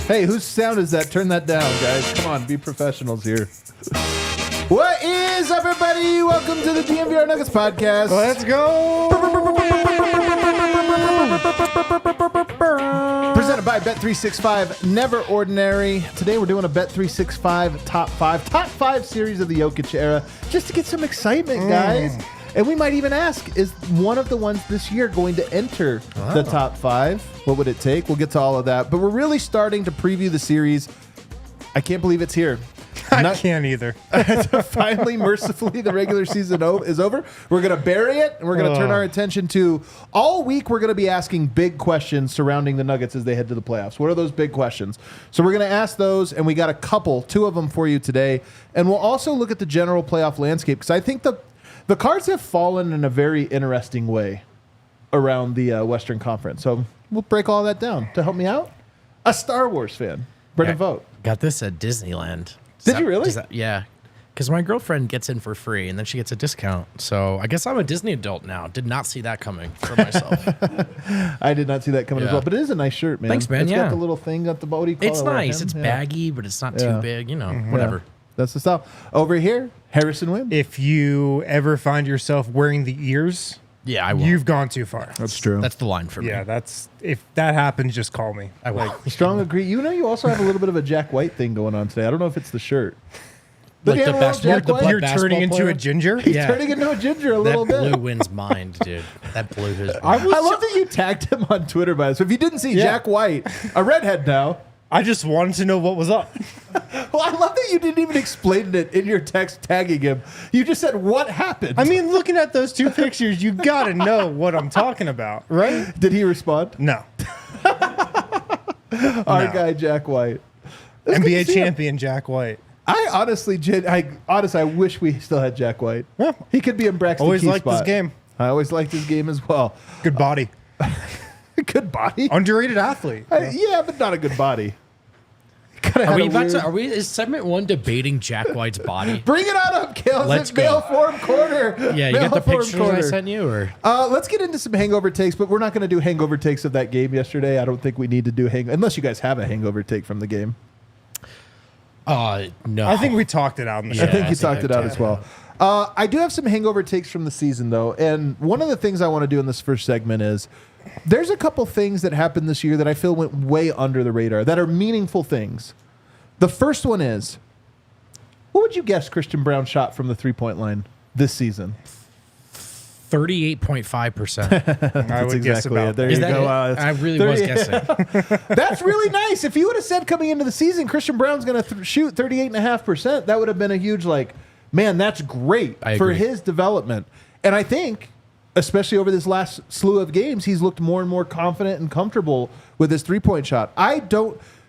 Hey, whose sound is that? Turn that down, guys. Come on, be professionals here. What is up, everybody? Welcome to the DNVR Nuggets podcast. Let's go. Presented by Bet365, Never Ordinary. Today we're doing a Bet365 top five series of the Jokic era, just to get some excitement, guys. And we might even ask, is one of the ones this year going to enter the top five? What would it take? We'll get to all of that. But we're really starting to preview the series. I can't believe it's here. I can't either. Finally, mercifully, the regular season is over. We're going to bury it, and we're going to turn our attention to all week. We're going to be asking big questions surrounding the Nuggets as they head to the playoffs. What are those big questions? So we're going to ask those, and we got two of them for you today. And we'll also look at the general playoff landscape, because I think the cards have fallen in a very interesting way around the Western Conference. So we'll break all that down. To help me out, a Star Wars fan, Brendan Vogt. Got this at Disneyland. Did you really? Yeah. Because my girlfriend gets in for free, and then she gets a discount. So I guess I'm a Disney adult now. Did not see that coming for myself. I did not see that coming as well. But it is a nice shirt, man. Thanks, man. It's got the little thing at the body. It's nice. It's baggy, but it's not too big. You know, whatever. That's the style. Over here, Harrison Wynn. If you ever find yourself wearing the ears, I will. You've gone too far. That's true. That's the line for me. Yeah, if that happens, just call me. I will. Strong agree. You know, you also have a little bit of a Jack White thing going on today. I don't know if it's the shirt. Like the basketball You're turning into player? a ginger? He's turning into a ginger a little bit. That blew Wynn's mind, dude. That blew his mind. I love that you tagged him on Twitter, by the way. So if you didn't see Jack White, a redhead now. I just wanted to know what was up. Well, I love that you didn't even explain it in your text tagging him. You just said, what happened? I mean, looking at those two pictures, you got to know what I'm talking about, right? Did he respond? No. Our guy, Jack White. NBA champion Jack White. I honestly wish we still had Jack White. Yeah. He could be in Braxton Always Key's liked spot. his game. I always liked his game as well. Good body. Good body. Underrated athlete. Yeah, but not a good body. Is segment one debating Jack White's body? Bring it on up, Kales. Let's It's Mail Form Corner. Yeah, you got the pictures I sent you? Or let's get into some hangover takes, but we're not going to do hangover takes of that game yesterday. I don't think we need to do unless you guys have a hangover take from the game. No. I think we talked it out in the show. I think you talked it out as well. I do have some hangover takes from the season, though. And one of the things I want to do in this first segment is there's a couple things that happened this year that I feel went way under the radar that are meaningful things. The first one is, what would you guess Christian Brown shot from the three-point line this season? 38.5%. I would guess about it. There you go. I really was guessing. That's really nice. If you would have said coming into the season, Christian Brown's going to shoot 38.5%, that would have been a huge, man, that's great for his development. And I think, especially over this last slew of games, he's looked more and more confident and comfortable with his three-point shot.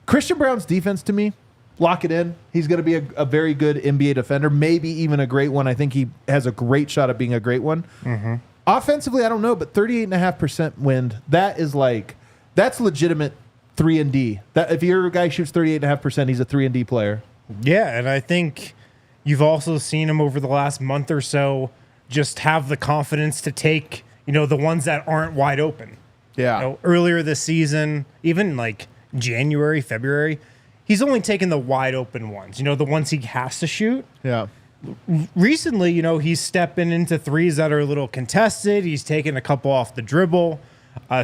Christian Brown's defense, to me, lock it in. He's going to be a very good NBA defender, maybe even a great one. I think he has a great shot at being a great one. Mm-hmm. Offensively, I don't know, but 38.5% wind, that's legitimate 3-and-D. That if your guy shoots 38.5%, he's a 3-and-D player. Yeah, and I think you've also seen him over the last month or so just have the confidence to take, the ones that aren't wide open. Yeah. Earlier this season, even January, February, he's only taken the wide open ones, the ones he has to shoot. Yeah. Recently, he's stepping into threes that are a little contested. He's taken a couple off the dribble.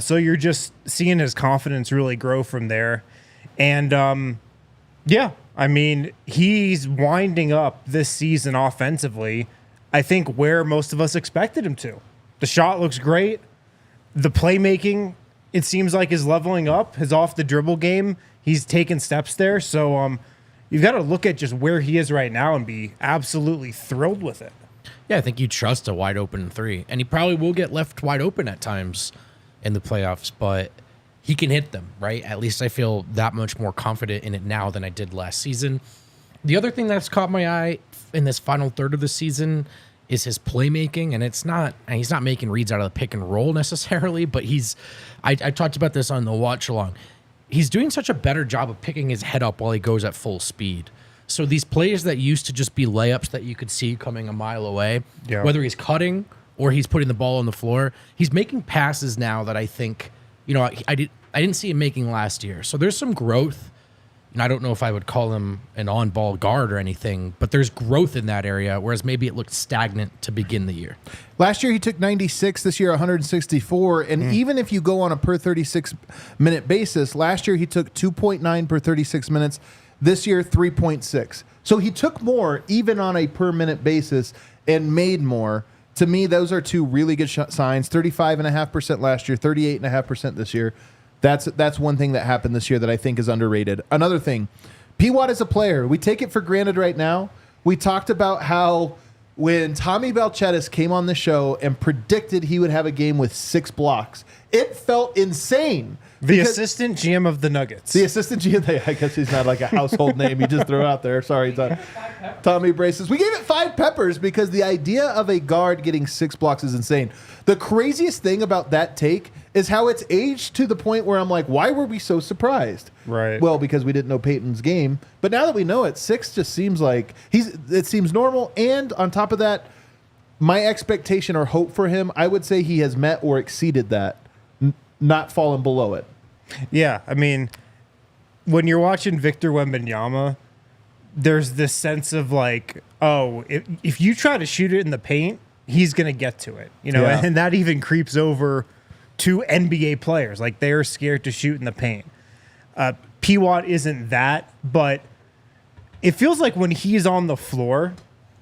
So you're just seeing his confidence really grow from there. And, he's winding up this season offensively, I think, where most of us expected him to. The shot looks great. The playmaking, it seems like, is leveling up. His off-the-dribble game, he's taken steps there. So you've got to look at just where he is right now and be absolutely thrilled with it. Yeah, I think you trust a wide-open three. And he probably will get left wide open at times in the playoffs, but he can hit them, right? At least I feel that much more confident in it now than I did last season. The other thing that's caught my eye in this final third of the season is his playmaking, and he's not making reads out of the pick and roll necessarily, but I talked about this on the watch along. He's doing such a better job of picking his head up while he goes at full speed. So these plays that used to just be layups that you could see coming a mile away, whether he's cutting or he's putting the ball on the floor, he's making passes now that I think, I didn't see him making last year. So there's some growth And I don't know if I would call him an on-ball guard or anything, but there's growth in that area, whereas maybe it looked stagnant to begin the year. Last year he took 96, this year 164, and even if you go on a per 36-minute basis, last year he took 2.9 per 36 minutes, this year 3.6. So he took more even on a per-minute basis and made more. To me, those are two really good signs. 35.5% last year, 38.5% this year. That's one thing that happened this year that I think is underrated. Another thing, P-Watt is a player. We take it for granted right now. We talked about how when Tommy Balcetis came on the show and predicted he would have a game with 6 blocks, it felt insane. The assistant GM of the Nuggets. The assistant GM, I guess he's not like a household name. You just throw out there. Sorry, Tommy Braces. We gave it 5 peppers because the idea of a guard getting 6 blocks is insane. The craziest thing about that take is how it's aged to the point where I'm like, why were we so surprised? Right. Well, because we didn't know Peyton's game. But now that we know it, 6 just seems like it seems normal. And on top of that, my expectation or hope for him, I would say he has met or exceeded that, not fallen below it. Yeah, I mean, when you're watching Victor Wembanyama, there's this sense of like, oh, if you try to shoot it in the paint, he's going to get to it, you know, Yeah. and that even creeps over to NBA players. Like, they're scared to shoot in the paint. P-Watt isn't that, but it feels like when he's on the floor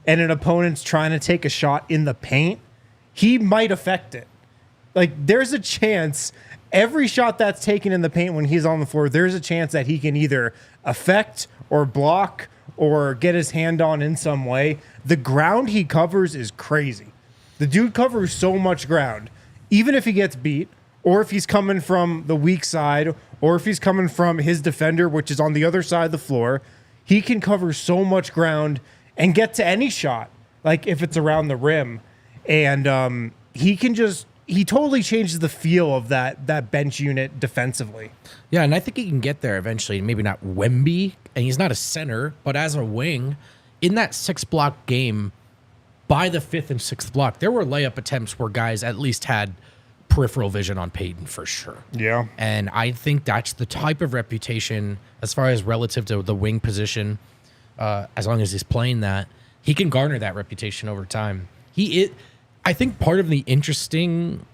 and an opponent's trying to take a shot in the paint, he might affect it. Like, there's a chance every shot that's taken in the paint when he's on the floor, there's a chance that he can either affect or block or get his hand on in some way. The ground he covers is crazy. The dude covers so much ground. Even if he gets beat, or if he's coming from the weak side, or if he's coming from his defender, which is on the other side of the floor, he can cover so much ground and get to any shot, like if it's around the rim. And he totally changes the feel of that bench unit defensively. Yeah, and I think he can get there eventually. Maybe not Wemby, and he's not a center, but as a wing, in that 6-block game, by the 5th and 6th block, there were layup attempts where guys at least had peripheral vision on Peyton for sure. Yeah. And I think that's the type of reputation, as far as relative to the wing position, as long as he's playing that, he can garner that reputation over time. I think part of the interesting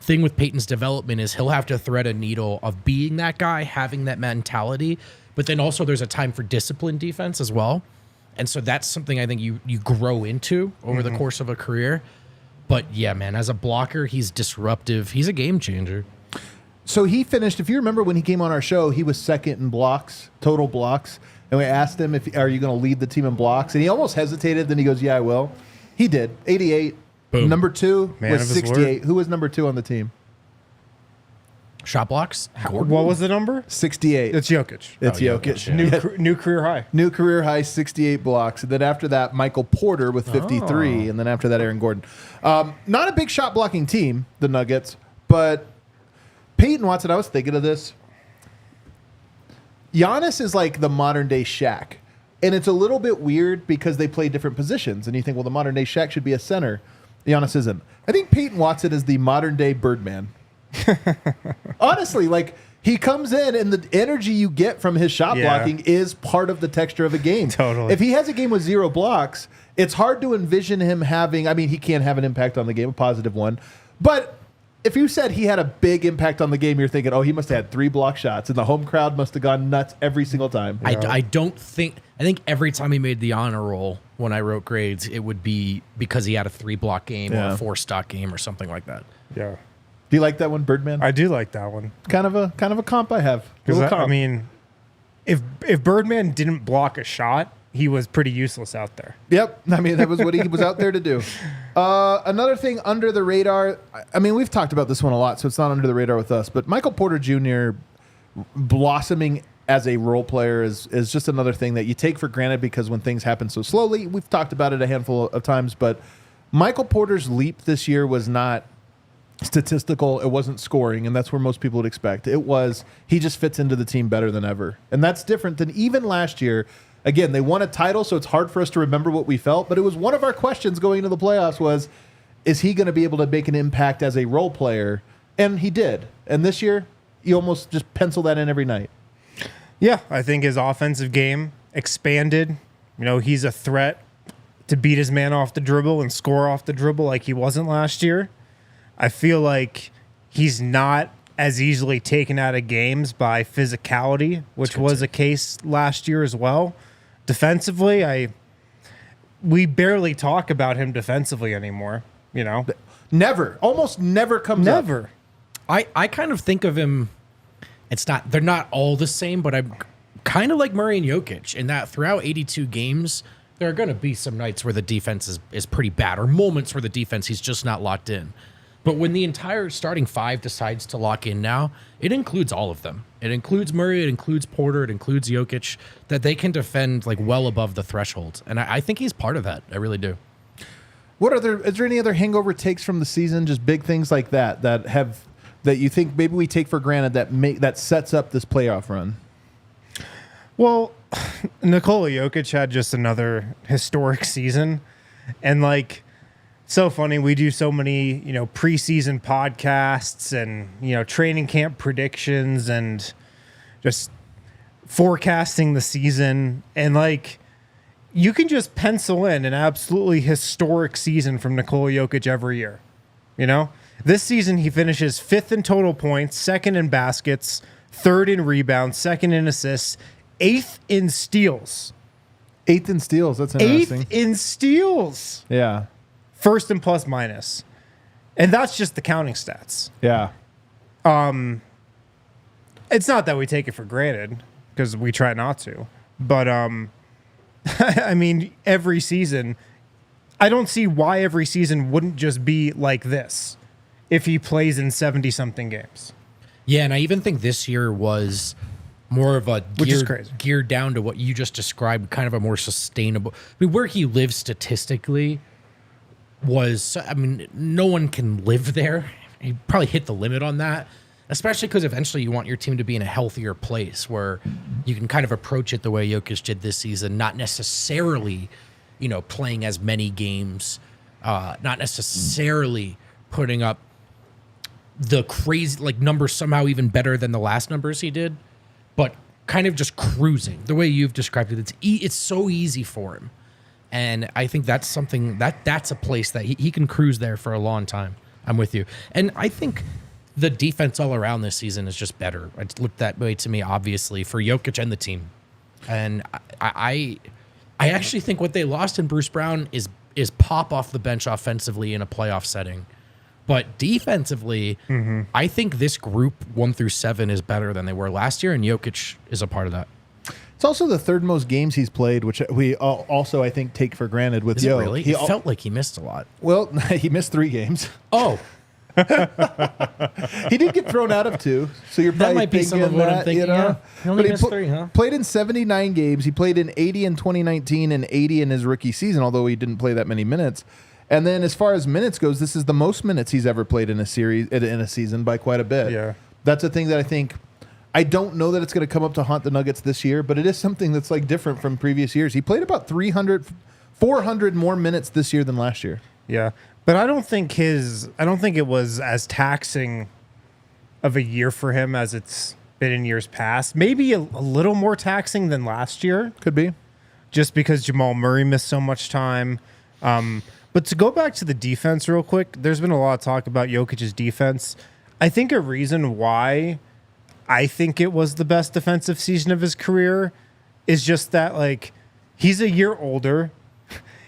thing with Peyton's development is he'll have to thread a needle of being that guy, having that mentality, but then also there's a time for disciplined defense as well. And so that's something I think you grow into over the course of a career. But yeah, man, as a blocker, he's disruptive. He's a game changer. So he finished, if you remember when he came on our show, he was second in blocks, total blocks. And we asked him, are you going to lead the team in blocks? And he almost hesitated. Then he goes, yeah, I will. He did. 88. Boom. Number 2 Man was of his 68. word. Who was number 2 on the team? Shot blocks? Gordon? What was the number? 68. It's Jokic. It's Oh, Jokic. Jokic, yeah. New career high. New career high, 68 blocks. And then after that, Michael Porter with 53. And then after that, Aaron Gordon. Not a big shot blocking team, the Nuggets, but Peyton Watson, I was thinking of this. Giannis is like the modern day Shaq. And it's a little bit weird because they play different positions. And you think, well, the modern day Shaq should be a center. Giannis isn't. I think Peyton Watson is the modern day Birdman. Honestly, like, he comes in and the energy you get from his shot blocking is part of the texture of a game. Totally. If he has a game with 0 blocks, it's hard to envision him having, I mean, he can have an impact on the game, a positive one. But if you said he had a big impact on the game, you're thinking, oh, he must have had 3 block shots and the home crowd must have gone nuts every single time. I think every time he made the honor roll when I wrote grades, it would be because he had a 3-block game or a 4-stock game or something like that. Yeah. Do you like that one, Birdman? I do like that one. Kind of a comp I have. Because I mean, if Birdman didn't block a shot, he was pretty useless out there. Yep. I mean, that was what he was out there to do. Another thing under the radar, I mean, we've talked about this one a lot, so it's not under the radar with us, but Michael Porter Jr. blossoming as a role player is just another thing that you take for granted because when things happen so slowly, we've talked about it a handful of times, but Michael Porter's leap this year was not statistical. It wasn't scoring, and that's where most people would expect. It was he just fits into the team better than ever. And that's different than even last year. Again, they won a title, so it's hard for us to remember what we felt, but it was one of our questions going into the playoffs was, is he going to be able to make an impact as a role player? And he did. And this year, you almost just pencil that in every night. Yeah, I think his offensive game expanded. He's a threat to beat his man off the dribble and score off the dribble like he wasn't last year. I feel like he's not as easily taken out of games by physicality, which was a case last year as well. Defensively, we barely talk about him defensively anymore, Never. Almost never comes up. Never. I kind of think of him, they're not all the same, but I'm kind of like Murray and Jokic in that throughout 82 games, there are going to be some nights where the defense is pretty bad, or moments where the defense, he's just not locked in. But when the entire starting five decides to lock in now, it includes all of them. It includes Murray, it includes Porter, it includes Jokic, that they can defend like well above the threshold. And I think he's part of that. I really do. Is there any other hangover takes from the season? Just big things like that you think maybe we take for granted that sets up this playoff run? Well, Nikola Jokic had just another historic season. And so funny, we do so many, preseason podcasts and, training camp predictions and just forecasting the season. And you can just pencil in an absolutely historic season from Nikola Jokic every year. This season he finishes 5th in total points, 2nd in baskets, 3rd in rebounds, 2nd in assists, 8th in steals. 8th in steals. That's interesting. 8th in steals. Yeah. 1st in plus minus. And that's just the counting stats. Yeah. It's not that we take it for granted, because we try not to. But I mean, every season, I don't see why every season wouldn't just be like this if he plays in 70-something games. Yeah, and I even think this year was more of a geared down to what you just described, kind of a more sustainable. Where he lives statistically was, no one can live there. He probably hit the limit on that, especially because eventually you want your team to be in a healthier place where you can kind of approach it the way Jokic did this season, not necessarily, playing as many games, not necessarily putting up the crazy numbers somehow even better than the last numbers he did, but kind of just cruising the way you've described it. It's so easy for him. And I think that's something that's a place that he can cruise there for a long time. I'm with you. And I think the defense all around this season is just better. It looked that way to me, obviously, for Jokic and the team. And I actually think what they lost in Bruce Brown is pop off the bench offensively in a playoff setting. But defensively, I think this group 1 through 7 is better than they were last year, and Jokic is a part of that. It's also the 3rd most games he's played, which we also, I think, take for granted with Yo. Really? It felt like he missed a lot. Well, he missed 3 games. Oh. He did get thrown out of 2, so you're probably that might be some of what I'm thinking. Yeah. He only missed 3, huh? Played in 79 games. He played in 80 in 2019 and 80 in his rookie season, although he didn't play that many minutes. And then as far as minutes goes, this is the most minutes he's ever played in a season by quite a bit. Yeah. That's a thing that I don't know that it's going to come up to haunt the Nuggets this year, but it is something that's different from previous years. He played about 400 more minutes this year than last year. Yeah. But I don't think it was as taxing of a year for him as it's been in years past. Maybe a little more taxing than last year. Could be. Just because Jamal Murray missed so much time. But to go back to the defense real quick, there's been a lot of talk about Jokic's defense. I think a reason why I think it was the best defensive season of his career is just that, he's a year older.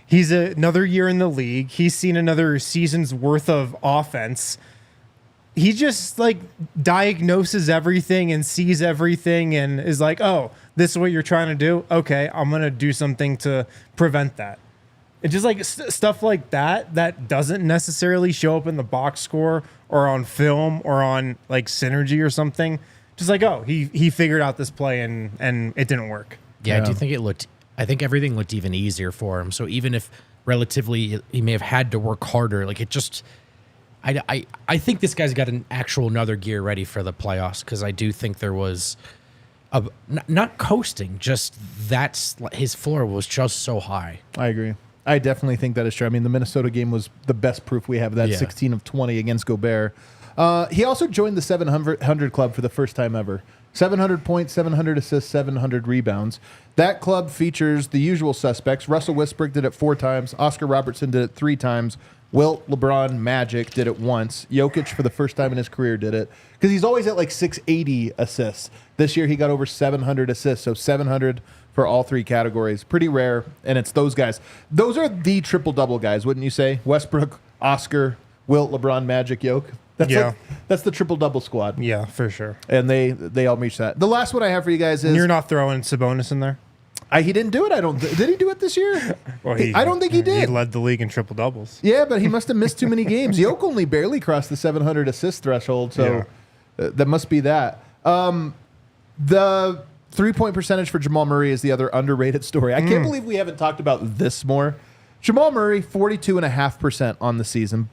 He's another year in the league. He's seen another season's worth of offense. He just, diagnoses everything and sees everything and is like, oh, this is what you're trying to do? Okay, I'm going to do something to prevent that. It's just stuff like that doesn't necessarily show up in the box score or on film or on synergy or something. Just he figured out this play and it didn't work. Yeah, I do think I think everything looked even easier for him. So even if relatively he may have had to work harder, I think this guy's got an actual another gear ready for the playoffs, because I do think there was not coasting, just his floor was just so high. I agree. I definitely think that is true. I mean, the Minnesota game was the best proof we have of that. 16 of 20 against Gobert. He also joined the 700 club for the first time ever. 700 points, 700 assists, 700 rebounds. That club features the usual suspects. Russell Westbrook did it 4 times. Oscar Robertson did it 3 times. Wilt, LeBron, Magic did it once. Jokic, for the first time in his career, did it. Because he's always at like 680 assists. This year, he got over 700 assists. So 700 for all 3 categories. Pretty rare. And it's those guys. Those are the triple-double guys, wouldn't you say? Westbrook, Oscar, Wilt, LeBron, Magic, Jokic. That's the triple-double squad. Yeah, for sure. And they all reach that. The last one I have for you guys is... And you're not throwing Sabonis in there? He didn't do it. Did he do it this year? Well, I don't think he did. He led the league in triple doubles. Yeah, but he must have missed too many games. Jokic only barely crossed the 700 assist threshold, so that must be that. The 3-point percentage for Jamal Murray is the other underrated story. I can't believe we haven't talked about this more. Jamal Murray, 42.5% on the season,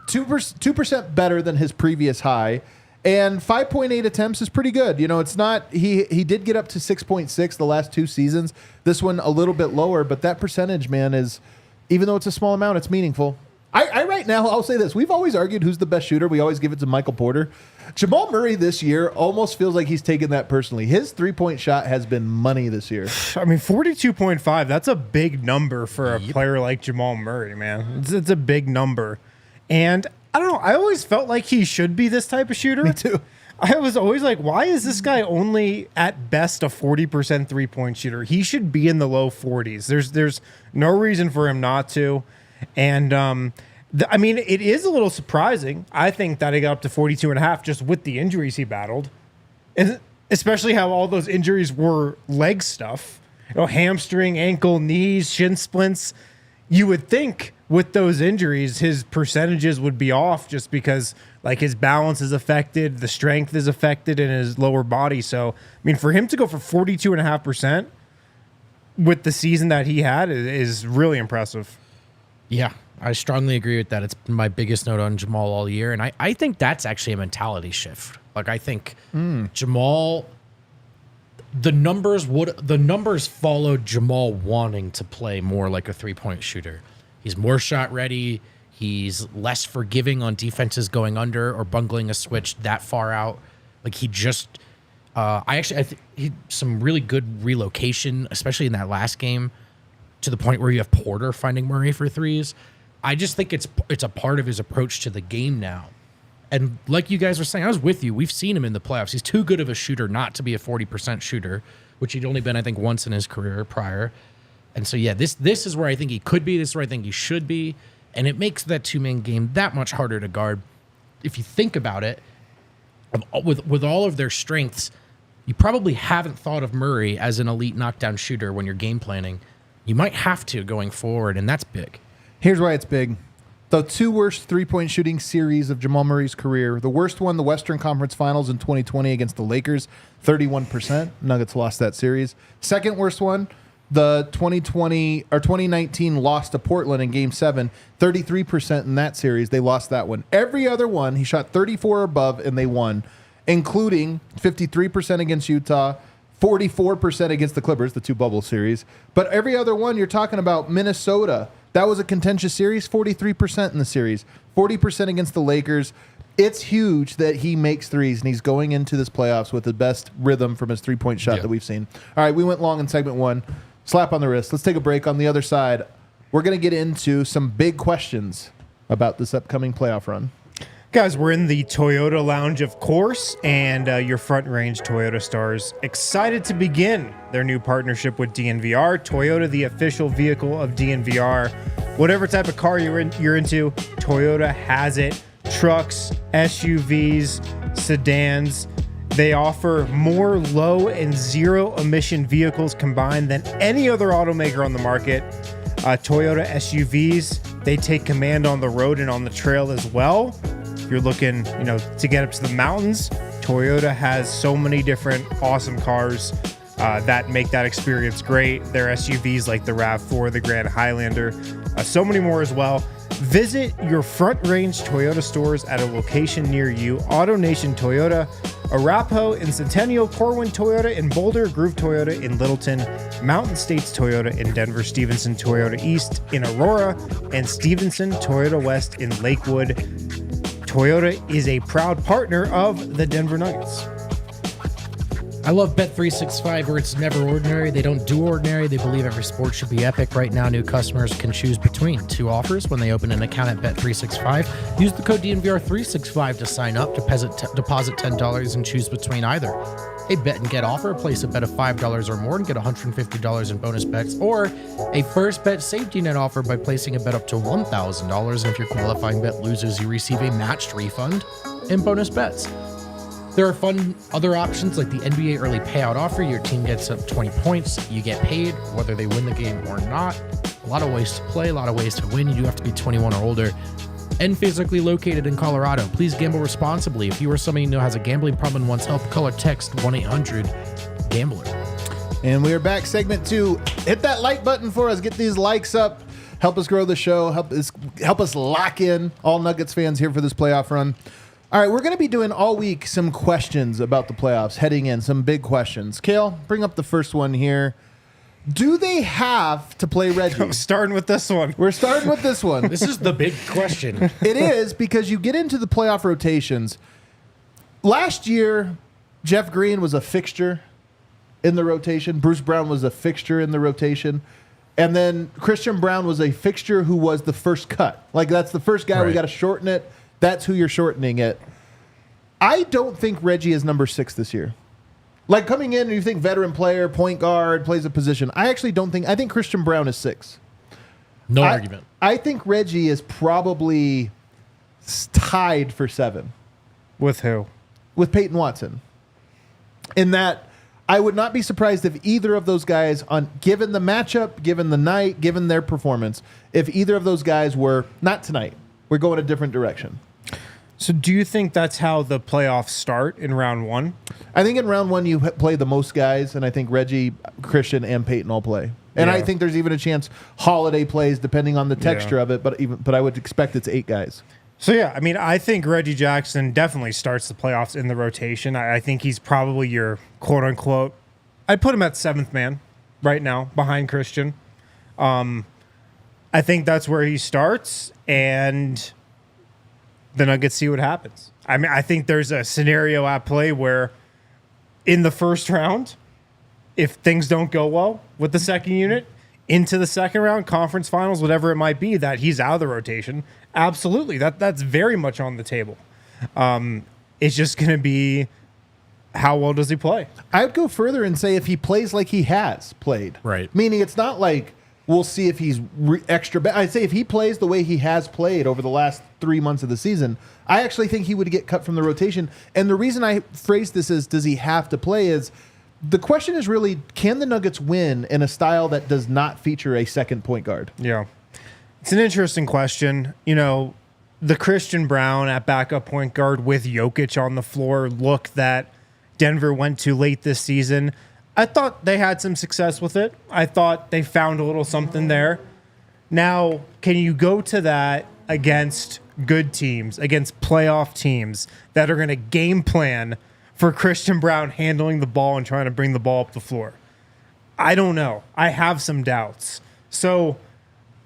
2% better than his previous high. And 5.8 attempts is pretty good. You know, it's not, he did get up to 6.6 the last 2 seasons. This one a little bit lower, but that percentage, man, is, even though it's a small amount, it's meaningful. I right now, I'll say this. We've always argued who's the best shooter. We always give it to Michael Porter. Jamal Murray this year almost feels like he's taken that personally. His 3-point shot has been money this year. I mean, 42.5, that's a big number for a player like Jamal Murray, man. It's a big number. And I don't know. I always felt like he should be this type of shooter. Me too. I was always like, why is this guy only at best a 40% 3-point shooter? He should be in the low 40s. There's no reason for him not to. And I mean, it is a little surprising. I think that he got up to 42.5 just with the injuries he battled, and especially how all those injuries were leg stuff. You know, hamstring, ankle, knees, shin splints. You would think with those injuries, his percentages would be off just because like his balance is affected, the strength is affected in his lower body. So, I mean, for him to go for 42.5% with the season that he had is really impressive. Yeah, I strongly agree with that. It's been my biggest note on Jamal all year. And I think that's actually a mentality shift. Like, I think Jamal, the numbers followed Jamal wanting to play more like a 3-point shooter. He's more shot ready. He's less forgiving on defenses going under or bungling a switch that far out. Like, he just, I think he some really good relocation, especially in that last game, to the point where you have Porter finding Murray for threes. I just think it's a part of his approach to the game now. And like you guys were saying, I was with you. We've seen him in the playoffs. He's too good of a shooter not to be a 40% shooter, which he'd only been, I think, once in his career prior. And so, yeah, this is where I think he could be. This is where I think he should be. And it makes that 2-man game that much harder to guard. If you think about it, with all of their strengths, you probably haven't thought of Murray as an elite knockdown shooter when you're game planning. You might have to going forward, and that's big. Here's why it's big. The 2 worst 3-point shooting series of Jamal Murray's career. The worst one, the Western Conference Finals in 2020 against the Lakers, 31%. Nuggets lost that series. Second worst one, the 2019 loss to Portland in Game 7, 33% in that series. They lost that one. Every other one, he shot 34 or above, and they won, including 53% against Utah, 44% against the Clippers, the 2 bubble series. But every other one, you're talking about Minnesota. That was a contentious series, 43% in the series, 40% against the Lakers. It's huge that he makes threes, and he's going into this playoffs with the best rhythm from his 3-point shot that we've seen. All right, we went long in segment 1. Slap on the wrist. Let's take a break. On the other side, we're going to get into some big questions about this upcoming playoff run. Guys, we're in the Toyota Lounge, of course, and your Front Range Toyota stars excited to begin their new partnership with DNVR. Toyota, the official vehicle of DNVR. Whatever type of car you're into, Toyota has it. Trucks, SUVs, sedans. They offer more low and zero emission vehicles combined than any other automaker on the market. Toyota SUVs, they take command on the road and on the trail as well. If you're looking, to get up to the mountains, Toyota has so many different awesome cars that make that experience great. Their SUVs like the RAV4, the Grand Highlander, so many more as well. Visit your Front Range Toyota stores at a location near you. AutoNation Toyota, Arapahoe in Centennial, Corwin Toyota in Boulder, Groove Toyota in Littleton, Mountain States Toyota in Denver, Stevenson Toyota East in Aurora, and Stevenson Toyota West in Lakewood. Toyota is a proud partner of the Denver Nuggets. I love Bet365 where it's never ordinary. They don't do ordinary. They believe every sport should be epic. Right now, new customers can choose between 2 offers when they open an account at Bet365. Use the code DNVR365 to sign up, deposit $10 and choose between either a bet and get offer, place a bet of $5 or more and get $150 in bonus bets, or a first bet safety net offer by placing a bet up to $1,000. And if your qualifying bet loses, you receive a matched refund and bonus bets. There are fun other options like the NBA early payout offer. Your team gets up 20 points. You get paid whether they win the game or not. A lot of ways to play, a lot of ways to win. You do have to be 21 or older and physically located in Colorado. Please gamble responsibly. If you or somebody you know has a gambling problem and wants help, call or text 1-800-GAMBLER. And we are back. Segment 2. Hit that like button for us. Get these likes up. Help us grow the show. Help us lock in all Nuggets fans here for this playoff run. All right, we're going to be doing all week some questions about the playoffs heading in, some big questions. Kale, bring up the first one here. Do they have to play Reggie? I'm starting with this one. We're starting with this one. This is the big question. It is, because you get into the playoff rotations. Last year, Jeff Green was a fixture in the rotation. Bruce Brown was a fixture in the rotation. And then Christian Brown was a fixture who was the first cut. Like, that's the first guy. Right. We got to shorten it. That's who you're shortening it. I don't think Reggie is number 6 this year. Like, coming in and you think veteran player, point guard, plays a position. I actually don't think. I think Christian Brown is 6. No argument. I think Reggie is probably tied for 7. With who? With Peyton Watson. In that, I would not be surprised if either of those guys, given the matchup, given the night, given their performance, if either of those guys were, not tonight, we're going a different direction. So do you think that's how the playoffs start in round 1? I think in round 1 you play the most guys, and I think Reggie, Christian, and Peyton all play. And I think there's even a chance Holiday plays, depending on the texture of it, but I would expect it's 8 guys. So, yeah, I mean, I think Reggie Jackson definitely starts the playoffs in the rotation. I think he's probably your quote-unquote, I'd put him at 7th man right now, behind Christian. I think that's where he starts, and the Nuggets see what happens. I mean, I think there's a scenario at play where in the first round, if things don't go well with the second unit, into the second round, conference finals, whatever it might be, that he's out of the rotation. Absolutely. That's very much on the table. It's just going to be how well does he play? I'd go further and say if he plays like he has played. Right. Meaning it's not like we'll see if he's extra bad. I'd say if he plays the way he has played over the last 3 months of the season, I actually think he would get cut from the rotation. And the reason I phrase this as does he have to play is the question is really, can the Nuggets win in a style that does not feature a second point guard? Yeah. It's an interesting question. You know, the Christian Brown at backup point guard with Jokic on the floor look that Denver went to late this season, I thought they had some success with it. I thought they found a little something there. Now, can you go to that against good teams, against playoff teams that are going to game plan for Christian Brown handling the ball and trying to bring the ball up the floor? I don't know. I have some doubts. So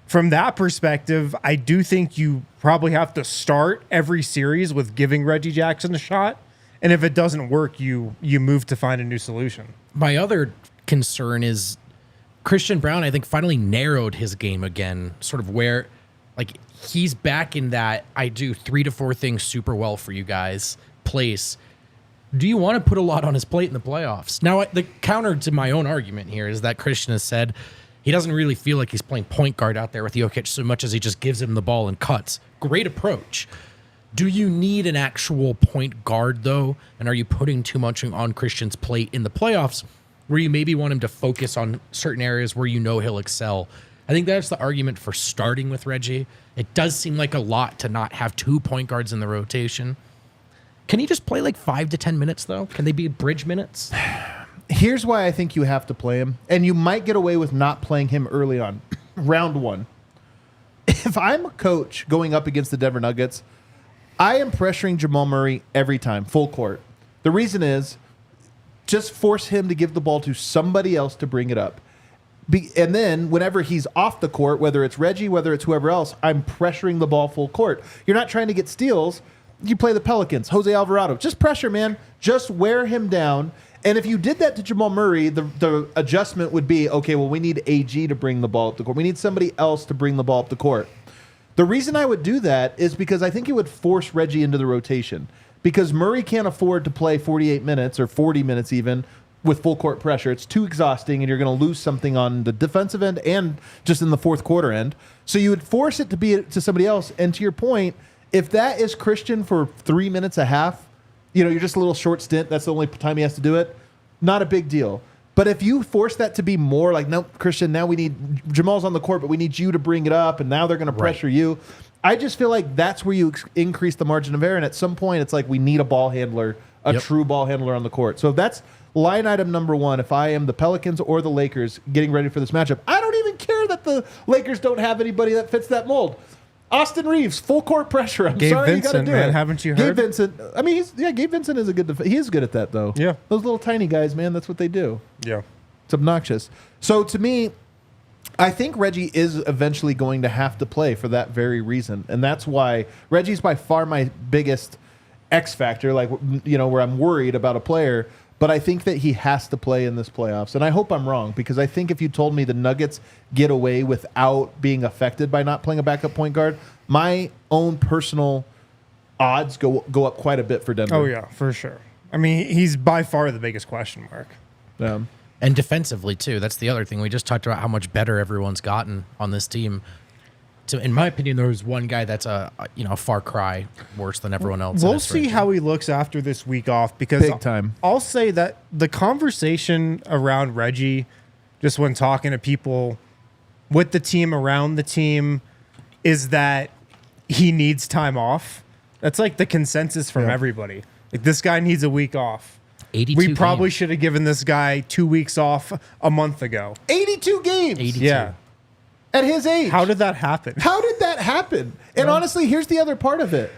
from that perspective, I do think you probably have to start every series with giving Reggie Jackson a shot. And if it doesn't work, you move to find a new solution. My other concern is Christian Brown, I think, finally narrowed his game again, sort of where, like, he's back in that I do 3 to 4 things super well for you guys place. Do you want to put a lot on his plate in the playoffs? Now, the counter to my own argument here is that Christian has said he doesn't really feel like he's playing point guard out there with Jokic so much as he just gives him the ball and cuts. Great approach. Do you need an actual point guard, though? And are you putting too much on Christian's plate in the playoffs where you maybe want him to focus on certain areas where you know he'll excel? I think that's the argument for starting with Reggie. It does seem like a lot to not have 2 point guards in the rotation. Can he just play like 5 to 10 minutes, though? Can they be bridge minutes? Here's why I think you have to play him, and you might get away with not playing him early on. Round 1. If I'm a coach going up against the Denver Nuggets, I am pressuring Jamal Murray every time, full court. The reason is just force him to give the ball to somebody else to bring it up. And then whenever he's off the court, whether it's Reggie, whether it's whoever else, I'm pressuring the ball full court. You're not trying to get steals. You play the Pelicans, Jose Alvarado. Just pressure, man. Just wear him down. And if you did that to Jamal Murray, the adjustment would be, okay, well, we need AG to bring the ball up the court. We need somebody else to bring the ball up the court. The reason I would do that is because I think it would force Reggie into the rotation. Because Murray can't afford to play 48 minutes or 40 minutes even with full court pressure. It's too exhausting, and you're going to lose something on the defensive end and just in the fourth quarter end. So you would force it to be to somebody else. And to your point, if that is Christian for 3 minutes a half, you're just a little short stint. That's the only time he has to do it. Not a big deal. But if you force that to be more like, no, Christian, now we need Jamal's on the court, but we need you to bring it up, and now they're going to pressure you. I just feel like that's where you increase the margin of error. And at some point, it's like we need a ball handler, a true ball handler on the court. So that's line item number one. If I am the Pelicans or the Lakers getting ready for this matchup, I don't even care that the Lakers don't have anybody that fits that mold. Austin Reeves, full court pressure. I'm Gabe sorry, Vincent, you got to do man, it. haven't you heard? Gabe Vincent. I mean, Gabe Vincent is a good. He is good at that though. Yeah, those little tiny guys, man. That's what they do. Yeah, it's obnoxious. So to me, I think Reggie is eventually going to have to play for that very reason, and that's why Reggie's by far my biggest X factor. Like where I'm worried about a player. But I think that he has to play in this playoffs. And I hope I'm wrong, because I think if you told me the Nuggets get away without being affected by not playing a backup point guard, my own personal odds go up quite a bit for Denver. Oh, yeah, for sure. I mean, he's by far the biggest question mark. Yeah. And defensively, too. That's the other thing. We just talked about how much better everyone's gotten on this team. So in my opinion, there was one guy that's a far cry worse than everyone else. We'll see how he looks after this week off, because big time. I'll say that the conversation around Reggie, just when talking to people with the team, around the team, is that he needs time off. That's like the consensus from everybody. Like, this guy needs a week off. 82 We probably games. should have given this guy 2 weeks off a month ago. 82 games. 82. Yeah. At his age. How did that happen? How did that happen? And honestly, here's the other part of it.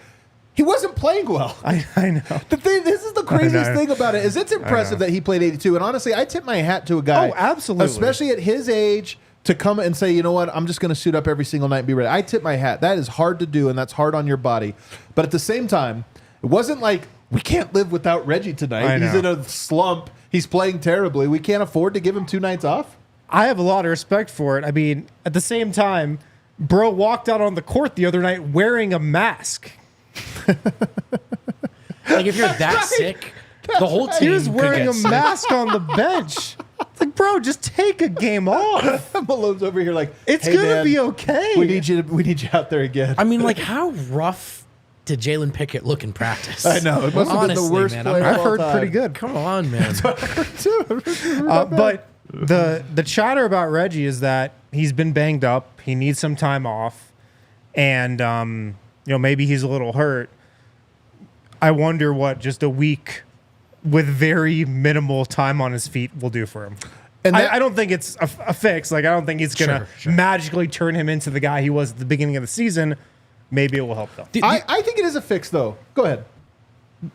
He wasn't playing well. I know. This is the craziest thing about it, is it's impressive that he played 82. And honestly, I tip my hat to a guy. Oh, absolutely. Especially at his age, to come and say, you know what, I'm just going to suit up every single night and be ready. I tip my hat. That is hard to do, and that's hard on your body. But at the same time, it wasn't like, we can't live without Reggie tonight. He's in a slump. He's playing terribly. We can't afford to give him 2 nights off. I have a lot of respect for it. I mean, at the same time, bro walked out on the court the other night wearing a mask. Like, if you're that sick, the whole team He was could wearing get a sick. mask on the bench. It's like, bro, just take a game off. Malone's over here like, It's hey, gonna man, be okay. We need you out there again. I mean, like, how rough did Jalen Pickett look in practice? I know. It must have been the Honestly, worst man, play I've of all heard time. pretty good. Come on, man. But the chatter about Reggie is that he's been banged up. He needs some time off, and maybe he's a little hurt. I wonder what just a week with very minimal time on his feet will do for him. And I don't think it's a fix. Like, I don't think it's gonna magically turn him into the guy he was at the beginning of the season. Maybe it will help though. I think it is a fix, though. Go ahead.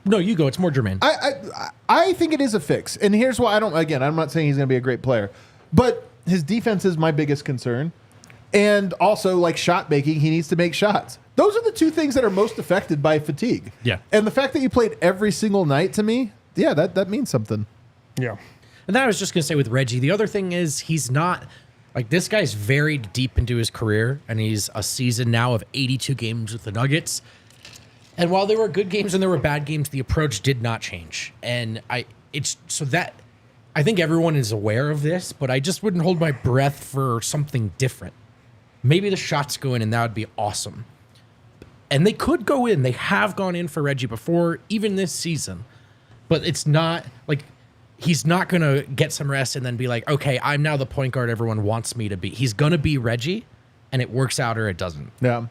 No, you go. It's more germane. I think it is a fix, and here's why. I'm not saying he's going to be a great player, but his defense is my biggest concern, and also, like, shot making, he needs to make shots. Those are the two things that are most affected by fatigue. Yeah. And the fact that you played every single night, to me, that means something. Yeah. And that I was just going to say with Reggie. The other thing is, he's not like, this guy's very deep into his career, and he's a season now of 82 games with the Nuggets. And while there were good games and there were bad games, the approach did not change. And I think everyone is aware of this, but I just wouldn't hold my breath for something different. Maybe the shots go in, and that would be awesome. And they could go in. They have gone in for Reggie before, even this season. But it's not like, he's not going to get some rest and then be like, okay, I'm now the point guard everyone wants me to be. He's going to be Reggie, and it works out or it doesn't. Yeah.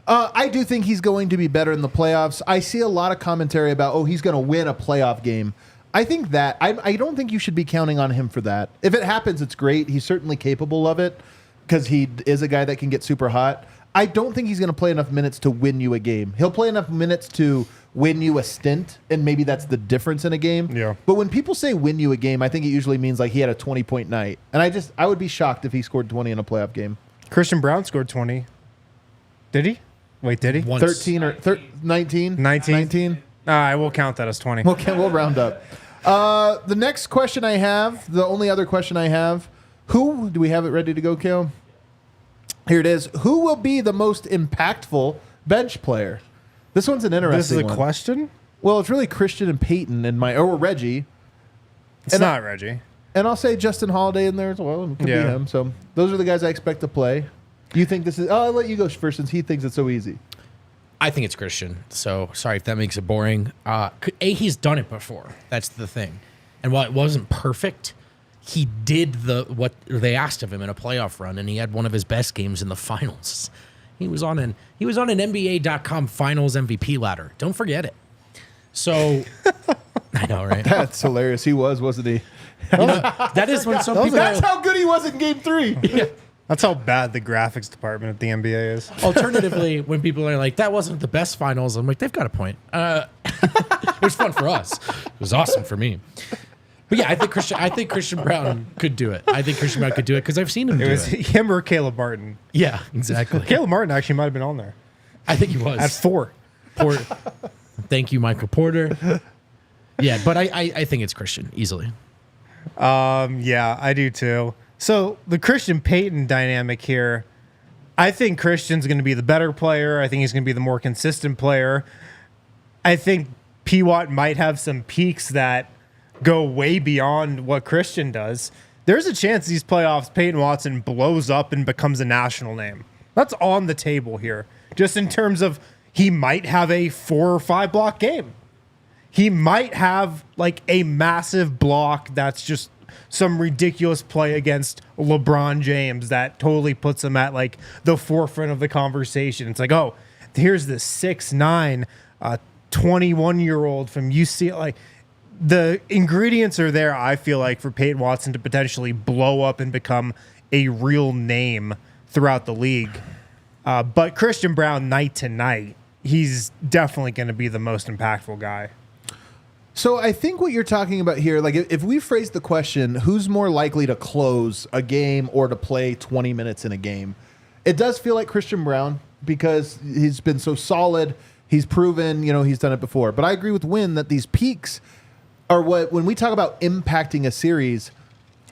I do think he's going to be better in the playoffs. I see a lot of commentary about, he's going to win a playoff game. I think that I don't think you should be counting on him for that. If it happens, it's great. He's certainly capable of it because he is a guy that can get super hot. I don't think he's going to play enough minutes to win you a game. He'll play enough minutes to win you a stint, and maybe that's the difference in a game. Yeah. But when people say win you a game, I think it usually means like he had a 20-point night. And I would be shocked if he scored 20 in a playoff game. Christian Brown scored 20. Did he? Wait, did he? Once. 13 or 19? 19. I will count that as 20. We'll round up. The next question I have, the only other question I have, do we have it ready to go, Kale? Here it is. Who will be the most impactful bench player? This one's an interesting one. This is a question? Well, it's really Christian and Peyton or Reggie. It's not Reggie. And I'll say Justin Holiday in there as well. It could be him. So those are the guys I expect to play. Do you think this is... I'll let you go first since he thinks it's so easy. I think it's Christian. So sorry if that makes it boring. He's done it before. That's the thing. And while it wasn't perfect, he did what they asked of him in a playoff run, and he had one of his best games in the finals. He was on an NBA.com Finals MVP ladder. Don't forget it. So I know, right? That's hilarious. He wasn't he? That is when some people. That's how good he was in Game 3. Yeah. That's how bad the graphics department at the NBA is. Alternatively, when people are like, that wasn't the best finals, I'm like, they've got a point. It was fun for us. It was awesome for me. But yeah, I think Christian Brown could do it. I think Christian Brown could do it because I've seen him do it. It was him or Caleb Martin. Yeah, exactly. Caleb Martin actually might have been on there. I think he was. At 4. Thank you, Michael Porter. Yeah, but I think it's Christian, easily. Yeah, I do too. So the Christian Peyton dynamic here, I think Christian's going to be the better player. I think he's going to be the more consistent player. I think P-Watt might have some peaks that go way beyond what Christian does. There's a chance these playoffs, Peyton Watson blows up and becomes a national name. That's on the table here. Just in terms of he might have a 4 or 5 block game. He might have like a massive block that's just some ridiculous play against LeBron James that totally puts him at like the forefront of the conversation. It's like, oh, here's this 6'9", 21-year-old from UCLA. Like, the ingredients are there, I feel like, for Peyton Watson to potentially blow up and become a real name throughout the league. But Christian Brown, night to night, he's definitely going to be the most impactful guy. So I think what you're talking about here, like if we phrase the question, who's more likely to close a game or to play 20 minutes in a game? It does feel like Christian Brown because he's been so solid. He's proven, he's done it before. But I agree with Wynn that these peaks are when we talk about impacting a series,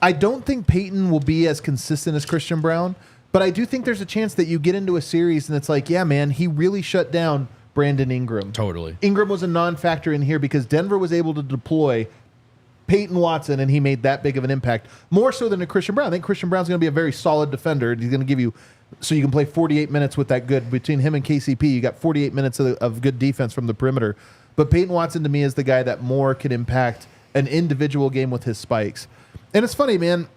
I don't think Peyton will be as consistent as Christian Brown, but I do think there's a chance that you get into a series and it's like, yeah, man, he really shut down Brandon Ingram. Totally. Ingram was a non-factor in here because Denver was able to deploy Peyton Watson, and he made that big of an impact, more so than a Christian Brown. I think Christian Brown's going to be a very solid defender. He's going to give you, so you can play 48 minutes with that good. Between him and KCP, you got 48 minutes of good defense from the perimeter. But Peyton Watson, to me, is the guy that more can impact an individual game with his spikes. And it's funny, man.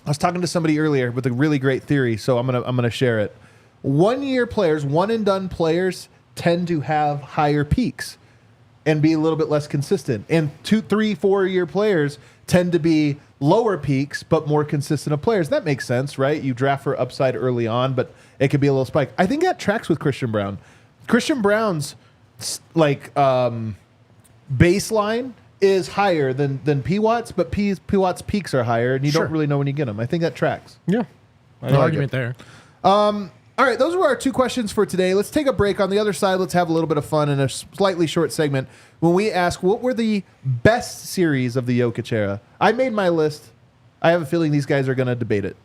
I was talking to somebody earlier with a really great theory, so I'm gonna share it. 1-year players, one-and-done players, tend to have higher peaks and be a little bit less consistent. And 2, 3, 4-year players tend to be lower peaks but more consistent of players. That makes sense, right? You draft for upside early on, but it could be a little spike. I think that tracks with Christian Brown. Christian Brown's baseline is higher than P-Watt's, but P-Watt's peaks are higher, and you don't really know when you get them. I think that tracks. Yeah. No argument there. All right, those were our 2 questions for today. Let's take a break. On the other side, let's have a little bit of fun in a slightly short segment when we ask what were the best series of the Jokic era. I made my list. I have a feeling these guys are going to debate it.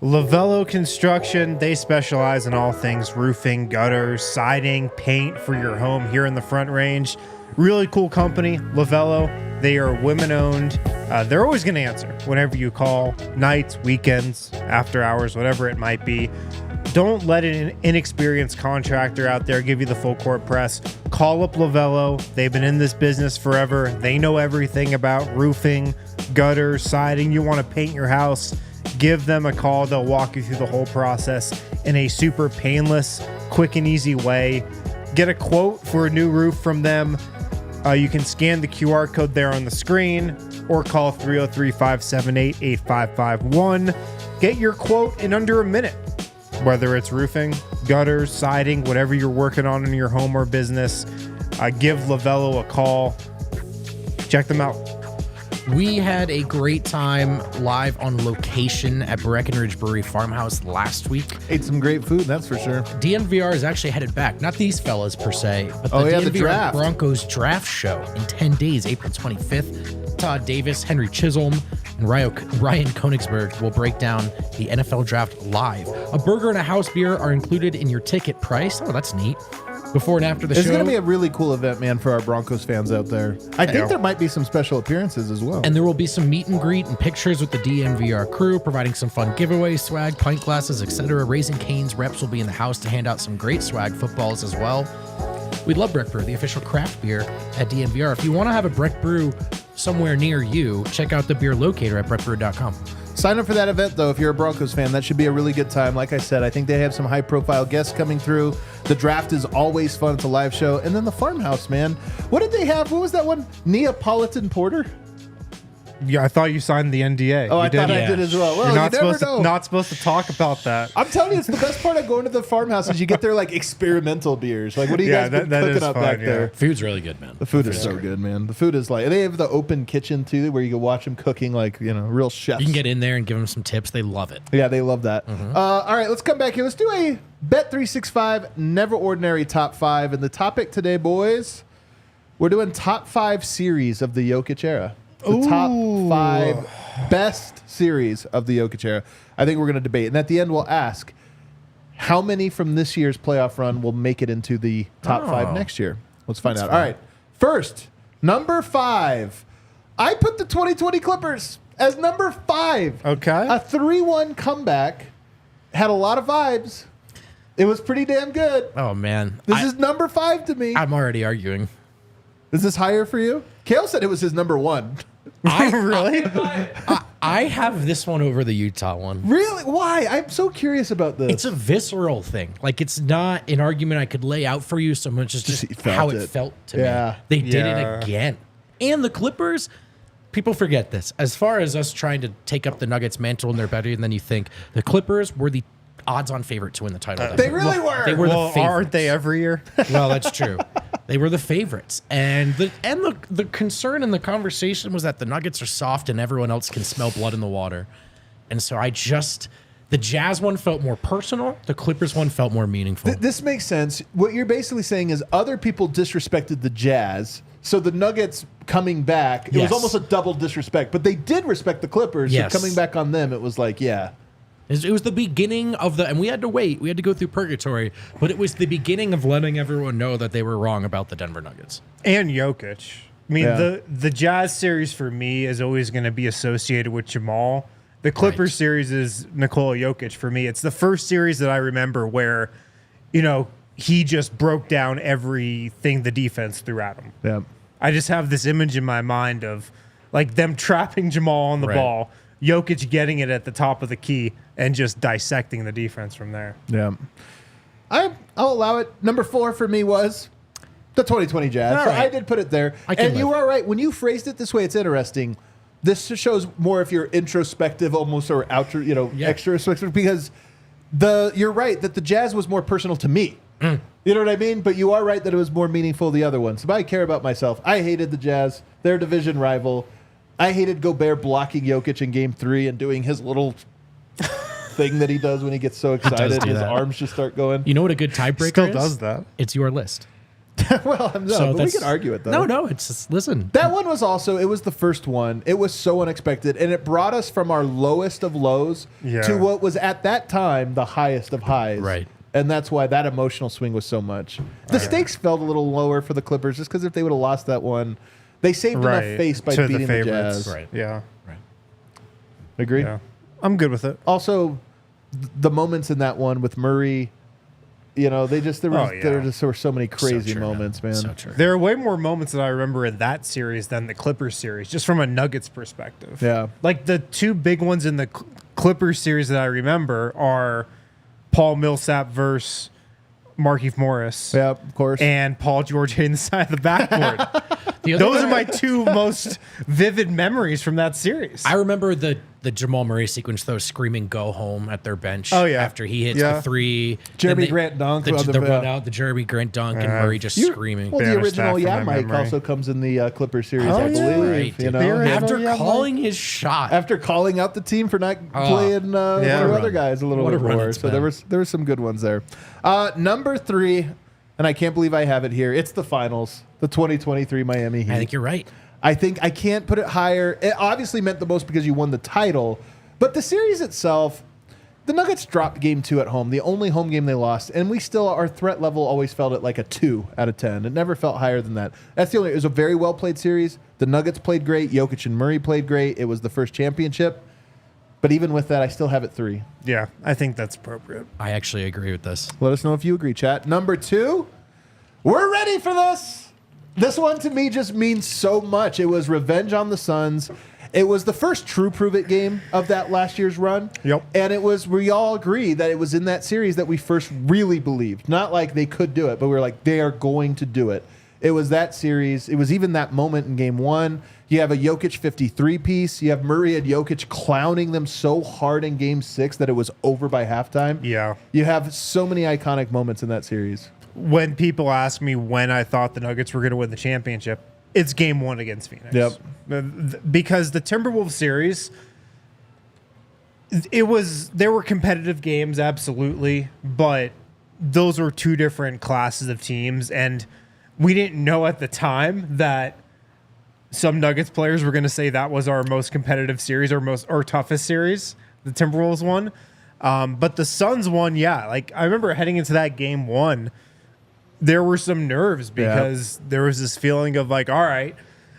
Lavello Construction, they specialize in all things roofing, gutters, siding, paint for your home here in the Front Range. Really cool company, Lavello. They are women-owned. They're always going to answer whenever you call, nights, weekends, after hours, whatever it might be. Don't let an inexperienced contractor out there give you the full court press. Call up Lavello. They've been in this business forever. They know everything about roofing, gutters, siding. You want to paint your house, give them a call. They'll walk you through the whole process in a super painless, quick and easy way. Get a quote for a new roof from them. You can scan the QR code there on the screen or call 303-578-8551. Get your quote in under a minute. Whether it's roofing, gutters, siding, whatever you're working on in your home or business, give Lavello a call. Check them out. We had a great time live on location at Breckenridge Brewery Farmhouse last week. Ate some great food, that's for sure. DNVR is actually headed back. Not these fellas per se, but the DNVR draft. Broncos draft show in 10 days, April 25th. Todd Davis, Henry Chisholm, and Ryan Koenigsberg will break down the NFL Draft live. A burger and a house beer are included in your ticket price. Oh, that's neat. Before and after the show. It's going to be a really cool event, man, for our Broncos fans out there. I think there might be some special appearances as well. And there will be some meet and greet and pictures with the DNVR crew, providing some fun giveaways, swag, pint glasses, etc. Raising Cane's reps will be in the house to hand out some great swag footballs as well. We love Breck Brew, the official craft beer at DNVR. If you want to have a Breck Brew somewhere near you, check out the beer locator at breckbrew.com. Sign up for that event, though, if you're a Broncos fan. That should be a really good time. Like I said, I think they have some high-profile guests coming through. The draft is always fun. It's a live show. And then the farmhouse, man. What did they have? What was that one? Neapolitan Porter? Yeah, I thought you signed the NDA. Oh, I thought I did as well. Well, You're not you never supposed know. to not supposed to talk about that. I'm telling you, it's the best part of going to the farmhouse is you get their like experimental beers. Like, what are you guys been that cooking is up fun, back yeah. there? Food's really good, man. The food is so good, man. The food is like, they have the open kitchen too, where you can watch them cooking like, real chefs. You can get in there and give them some tips. They love it. Yeah, they love that. All right, let's come back here. Let's do a Bet365 Never Ordinary Top 5. And the topic today, boys, we're doing top 5 series of the Jokic era. The top 5 best series of the Jokic era. I think we're going to debate. And at the end, we'll ask how many from this year's playoff run will make it into the top 5 next year. Let's find out. fun. All right. First, number 5. I put the 2020 Clippers as number 5. Okay. A 3-1 comeback. Had a lot of vibes. It was pretty damn good. Oh, man. This is number 5 to me. I'm already arguing. Is this higher for you? Kale said it was his number 1. Really? I have this one over the Utah one. Really? Why? I'm so curious about this. It's a visceral thing. Like, it's not an argument I could lay out for you so much as just you felt how it. it felt to Yeah. me. They did Yeah. it again. And the Clippers, people forget this. As far as us trying to take up the Nuggets' mantle and they're better than you think, the Clippers were the odds-on favorite to win the title. They really were. They were Well, the favorites. aren't they every year? Well, that's true. They were the favorites. And the concern in the conversation was that the Nuggets are soft and everyone else can smell blood in the water. And so the Jazz one felt more personal. The Clippers one felt more meaningful. This makes sense. What you're basically saying is other people disrespected the Jazz, so the Nuggets coming back, it was Yes. almost a double disrespect. But they did respect the Clippers, Yes. so coming back on them, it was like, yeah. It was the beginning of and we had to wait. We had to go through purgatory, but it was the beginning of letting everyone know that they were wrong about the Denver Nuggets. And Jokic. I mean, Yeah. the Jazz series for me is always going to be associated with Jamal. The Clippers Right. series is Nikola Jokic for me. It's the first series that I remember where, he just broke down everything the defense threw at him. Yeah. I just have this image in my mind of like them trapping Jamal on the Right. ball, Jokic getting it at the top of the key, and just dissecting the defense from there. Yeah. I'll allow it. Number 4 for me was the 2020 Jazz. All So right. I did put it there. I can And you live. are right. When you phrased it this way, it's interesting. This shows more if you're introspective almost or outer, extra introspective because you're right that the Jazz was more personal to me. You know what I mean? But you are right that it was more meaningful the other one. So I care about myself. I hated the Jazz. Their division rival. I hated Gobert blocking Jokic in Game 3 and doing his little thing that he does when he gets so excited. do His that. arms just start going. You know what a good tiebreaker Still is? does that. It's your list. Well, no, So but we that's- can argue it though. No, it's just, listen. That one was also, it was the first one. It was so unexpected. And it brought us from our lowest of lows Yeah. to what was at that time the highest of highs. Right. And that's why that emotional swing was so much. The stakes felt a little lower for the Clippers just because if they would have lost that one, they saved enough face by to beating the favorites. Jazz. Right. Yeah. Agree? Yeah. I'm good with it. Also, the moments in that one with Murray, they just, there were so many crazy So true, moments, man. So true. There are way more moments that I remember in that series than the Clippers series, just from a Nuggets perspective. Yeah. Like the two big ones in the Clippers series that I remember are Paul Millsap versus Markieff Morris. Yeah, of course. And Paul George hitting the side of the backboard. The other Those are my two most vivid memories from that series. I remember the Jamal Murray sequence, though, screaming "Go home" at their bench. Oh, yeah. after he hits Yeah. the 3. Jeremy Then Grant dunk The, on the- the run out, the Jeremy Grant dunk, and Murray just screaming. Well, the Banish original that from Yeah my Mike memory. also comes in the Clippers series, Oh, I yeah. believe. Right, You dude. know, The original After Yeah, Mike. calling his shot, after calling out the team for not playing one Yeah. of What a other run. guys a little What a bit run more. it's So been. there were some good ones there. Number 3, and I can't believe I have it here. It's the finals, the 2023 Miami Heat. I think you're right. I think I can't put it higher. It obviously meant the most because you won the title, but the series itself, the Nuggets dropped game 2 at home, the only home game they lost, and we still, our threat level always felt at like a 2 out of 10. It never felt higher than that. That's the only, it was a very well played series. The Nuggets played great. Jokic and Murray played great. It was the first championship. But even with that, I still have it 3. Yeah, I think that's appropriate. I actually agree with this. Let us know if you agree, chat. Number 2, we're ready for this. This one to me just means so much. It was revenge on the Suns. It was the first true prove-it game of that last year's run. Yep. And it was, we all agree that it was in that series that we first really believed. Not like they could do it, but we were like, they are going to do it. It was that series. It was even that moment in game 1. You have a Jokic 53 piece. You have Murray and Jokic clowning them so hard in game 6 that it was over by halftime. Yeah. You have so many iconic moments in that series. When people ask me when I thought the Nuggets were going to win the championship, it's game 1 against Phoenix. Yep. Because the Timberwolves series, there were competitive games, absolutely, but those were 2 different classes of teams, and we didn't know at the time that some Nuggets players were going to say that was our most competitive series or toughest series, the Timberwolves one. But the Suns one, yeah. Like, I remember heading into that game 1, there were some nerves because there was this feeling of like, all right,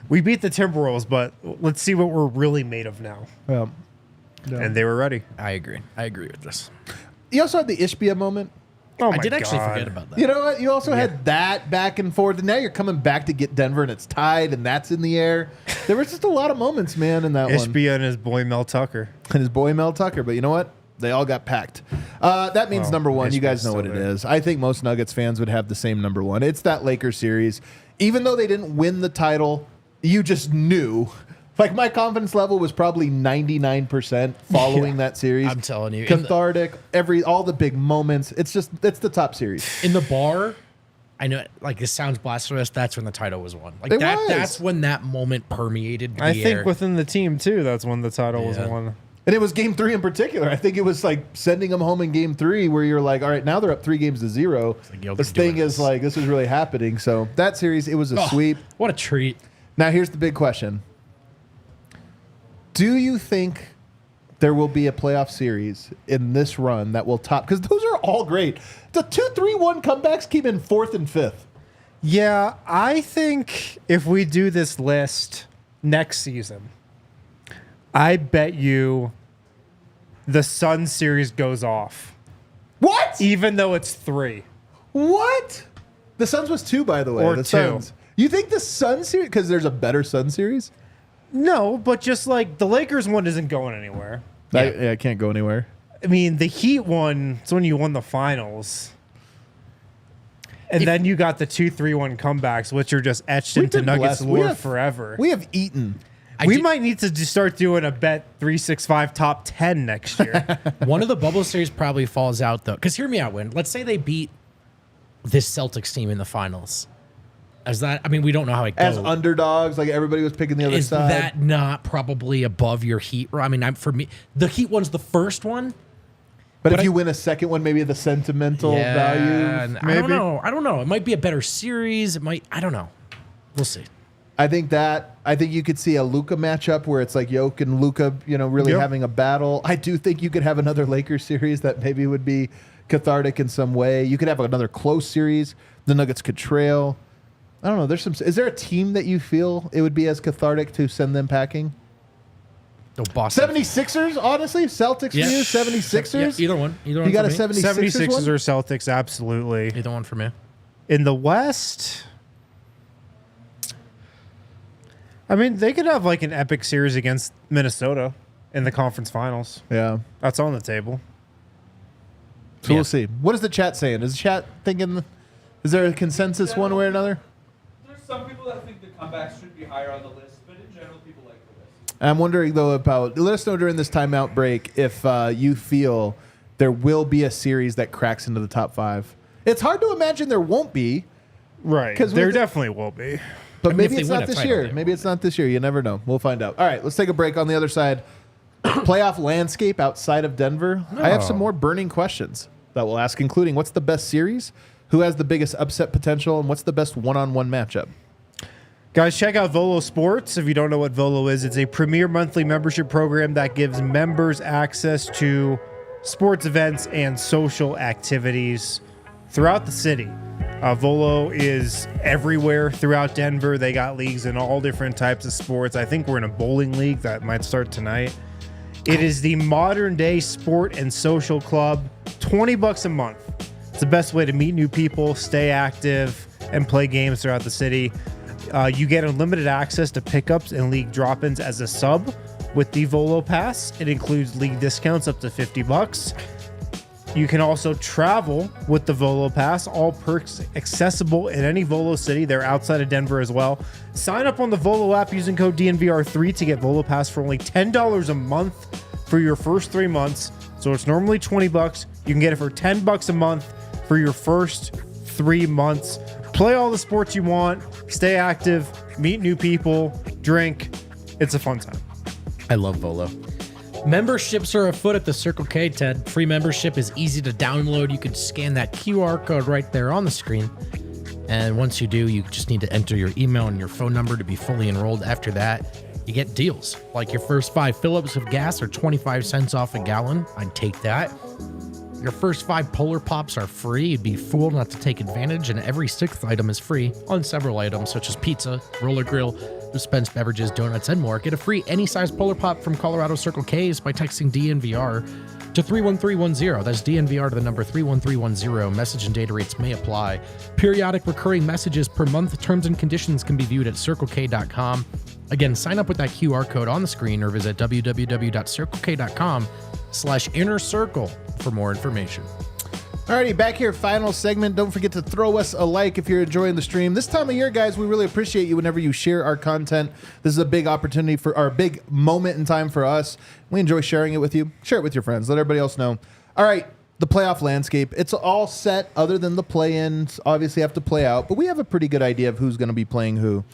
we beat the Timberwolves, but let's see what we're really made of now. Yeah. And they were ready. I agree. I agree with this. You also had the Ishbia moment. Oh, I did actually forget about that. You know what? You also had that back and forth, and now you're coming back to get Denver, and it's tied, and that's in the air. There was just a lot of moments, man, in that one. Ishbia and his boy Mel Tucker. And his boy Mel Tucker. But you know what? They all got packed. That means number 1. You guys know what it is. I think most Nuggets fans would have the same number 1. It's that Lakers series. Even though they didn't win the title, you just knew. Like, my confidence level was probably 99% following that series. I'm telling you. Cathartic, all the big moments. It's the top series. In the bar, I know, like, this sounds blasphemous. That's when the title was won. Like, It was. that's when that moment permeated the I air. think within the team, too, that's when the title was won. And it was game 3 in particular. I think it was like sending them home in game 3 where you're like, all right, now they're up 3-0. Like, this thing is like, this is really happening. So that series, it was a sweep. What a treat. Now, here's the big question. Do you think there will be a playoff series in this run that will top? Because those are all great. The 2-3-1 comebacks came in 4th and 5th. Yeah, I think if we do this list next season, I bet you the Suns series goes off. What? Even though it's 3. What? The Suns was 2, by the way. Or the 2. Suns. You think the Suns series, because there's a better Suns series? No, but just like the Lakers one isn't going anywhere. I can't go anywhere. I mean, the Heat one, it's when you won the finals. And then you got the 2-3-1 comebacks, which are just etched We've into been Nuggets blessed. lore forever. We have eaten. We might need to start doing a bet 365 top 10 next year. One of the bubble series probably falls out, though. Because hear me out, Win. Let's say they beat this Celtics team in the finals. As that, I mean, we don't know how it goes. As underdogs, like everybody was picking the other side. Is that not probably above your Heat? I mean, for me, the Heat one's the first one. But if you win a second one, maybe the sentimental value. I don't know. I don't know. It might be a better series. It might. I don't know. We'll see. I think you could see a Luka matchup where it's like Jokic and Luka, really having a battle. I do think you could have another Lakers series that maybe would be cathartic in some way. You could have another close series. The Nuggets could trail. I don't know. Is there a team that you feel it would be as cathartic to send them packing? Oh, Boston. 76ers, honestly? Celtics for you? 76ers? Yeah, either one. You got a 76ers 76ers one? or Celtics, absolutely. Either one for me. In the West, I mean, they could have like an epic series against Minnesota in the conference finals. Yeah. That's on the table. So we'll see. What is the chat saying? Is the chat thinking, is there a consensus one way or another? There's some people that think the comebacks should be higher on the list, but in general, people like the list. I'm wondering, though, let us know during this timeout break if you feel there will be a series that cracks into the top 5. It's hard to imagine there won't be. Right. Because there definitely will be. But maybe if it's they win not a this title, year. they Maybe it's not this year. You never know. We'll find out. All right, let's take a break. On the other side, playoff landscape outside of Denver. I have some more burning questions that we'll ask, including what's the best series, who has the biggest upset potential, and what's the best one-on-one matchup. Guys, check out Volo Sports. If you don't know what Volo is, it's a premier monthly membership program that gives members access to sports events and social activities throughout the city. Volo is everywhere throughout Denver. They got leagues in all different types of sports. I think we're in a bowling league that might start tonight. It is the modern day sport and social club, $20 a month. It's the best way to meet new people, stay active, and play games throughout the city. You get unlimited access to pickups and league drop-ins as a sub with the Volo Pass. It includes league discounts up to $50. You can also travel with the Volo Pass. All perks accessible in any Volo city. They're outside of Denver as well. Sign up on the Volo app using code DNVR3 to get Volo Pass for only $10 a month for your first 3 months. So it's normally $20. You can get it for $10 a month for your first 3 months. Play all the sports you want, stay active, meet new people, drink. It's a fun time. I love Volo. Memberships are afoot at the Circle K, Ted. Free membership is easy to download. You can scan that QR code right there on the screen. And once you do, you just need to enter your email and your phone number to be fully enrolled. After that, you get deals. Like your first 5 fill-ups of gas are 25 cents off a gallon. I'd take that. Your first 5 Polar Pops are free. You'd be fooled not to take advantage, and every 6th item is free on several items such as pizza, roller grill, dispensed beverages, donuts, and more. Get a free any size Polar Pop from Colorado Circle K's by texting DNVR to 31310. That's DNVR to the number 31310. Message and data rates may apply. Periodic recurring messages per month. Terms and conditions can be viewed at circlek.com. Again, sign up with that QR code on the screen or visit www.circlek.com/innercircle for more information. Alrighty, back here, final segment. Don't forget to throw us a like if you're enjoying the stream. This time of year, guys, we really appreciate you whenever you share our content. This is a big opportunity for our big moment in time for us. We enjoy sharing it with you. Share it with your friends. Let everybody else know. All right, the playoff landscape. It's all set other than the play-ins obviously have to play out, but we have a pretty good idea of who's going to be playing who.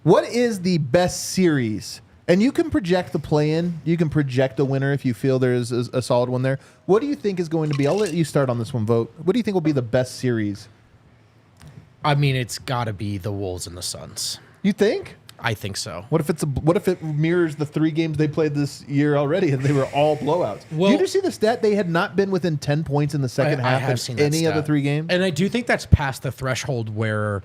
What is the best series? And you can project the play-in. You can project a winner if you feel there's a solid one there. What do you think is going to be? I'll let you start on this one, Vogt. What do you think will be the best series? I mean, it's got to be the Wolves and the Suns. You think? I think so. What if it mirrors the 3 games they played this year already and they were all blowouts? Well, did you see the stat? They had not been within 10 points in the second half of any of the 3 games. And I do think that's past the threshold where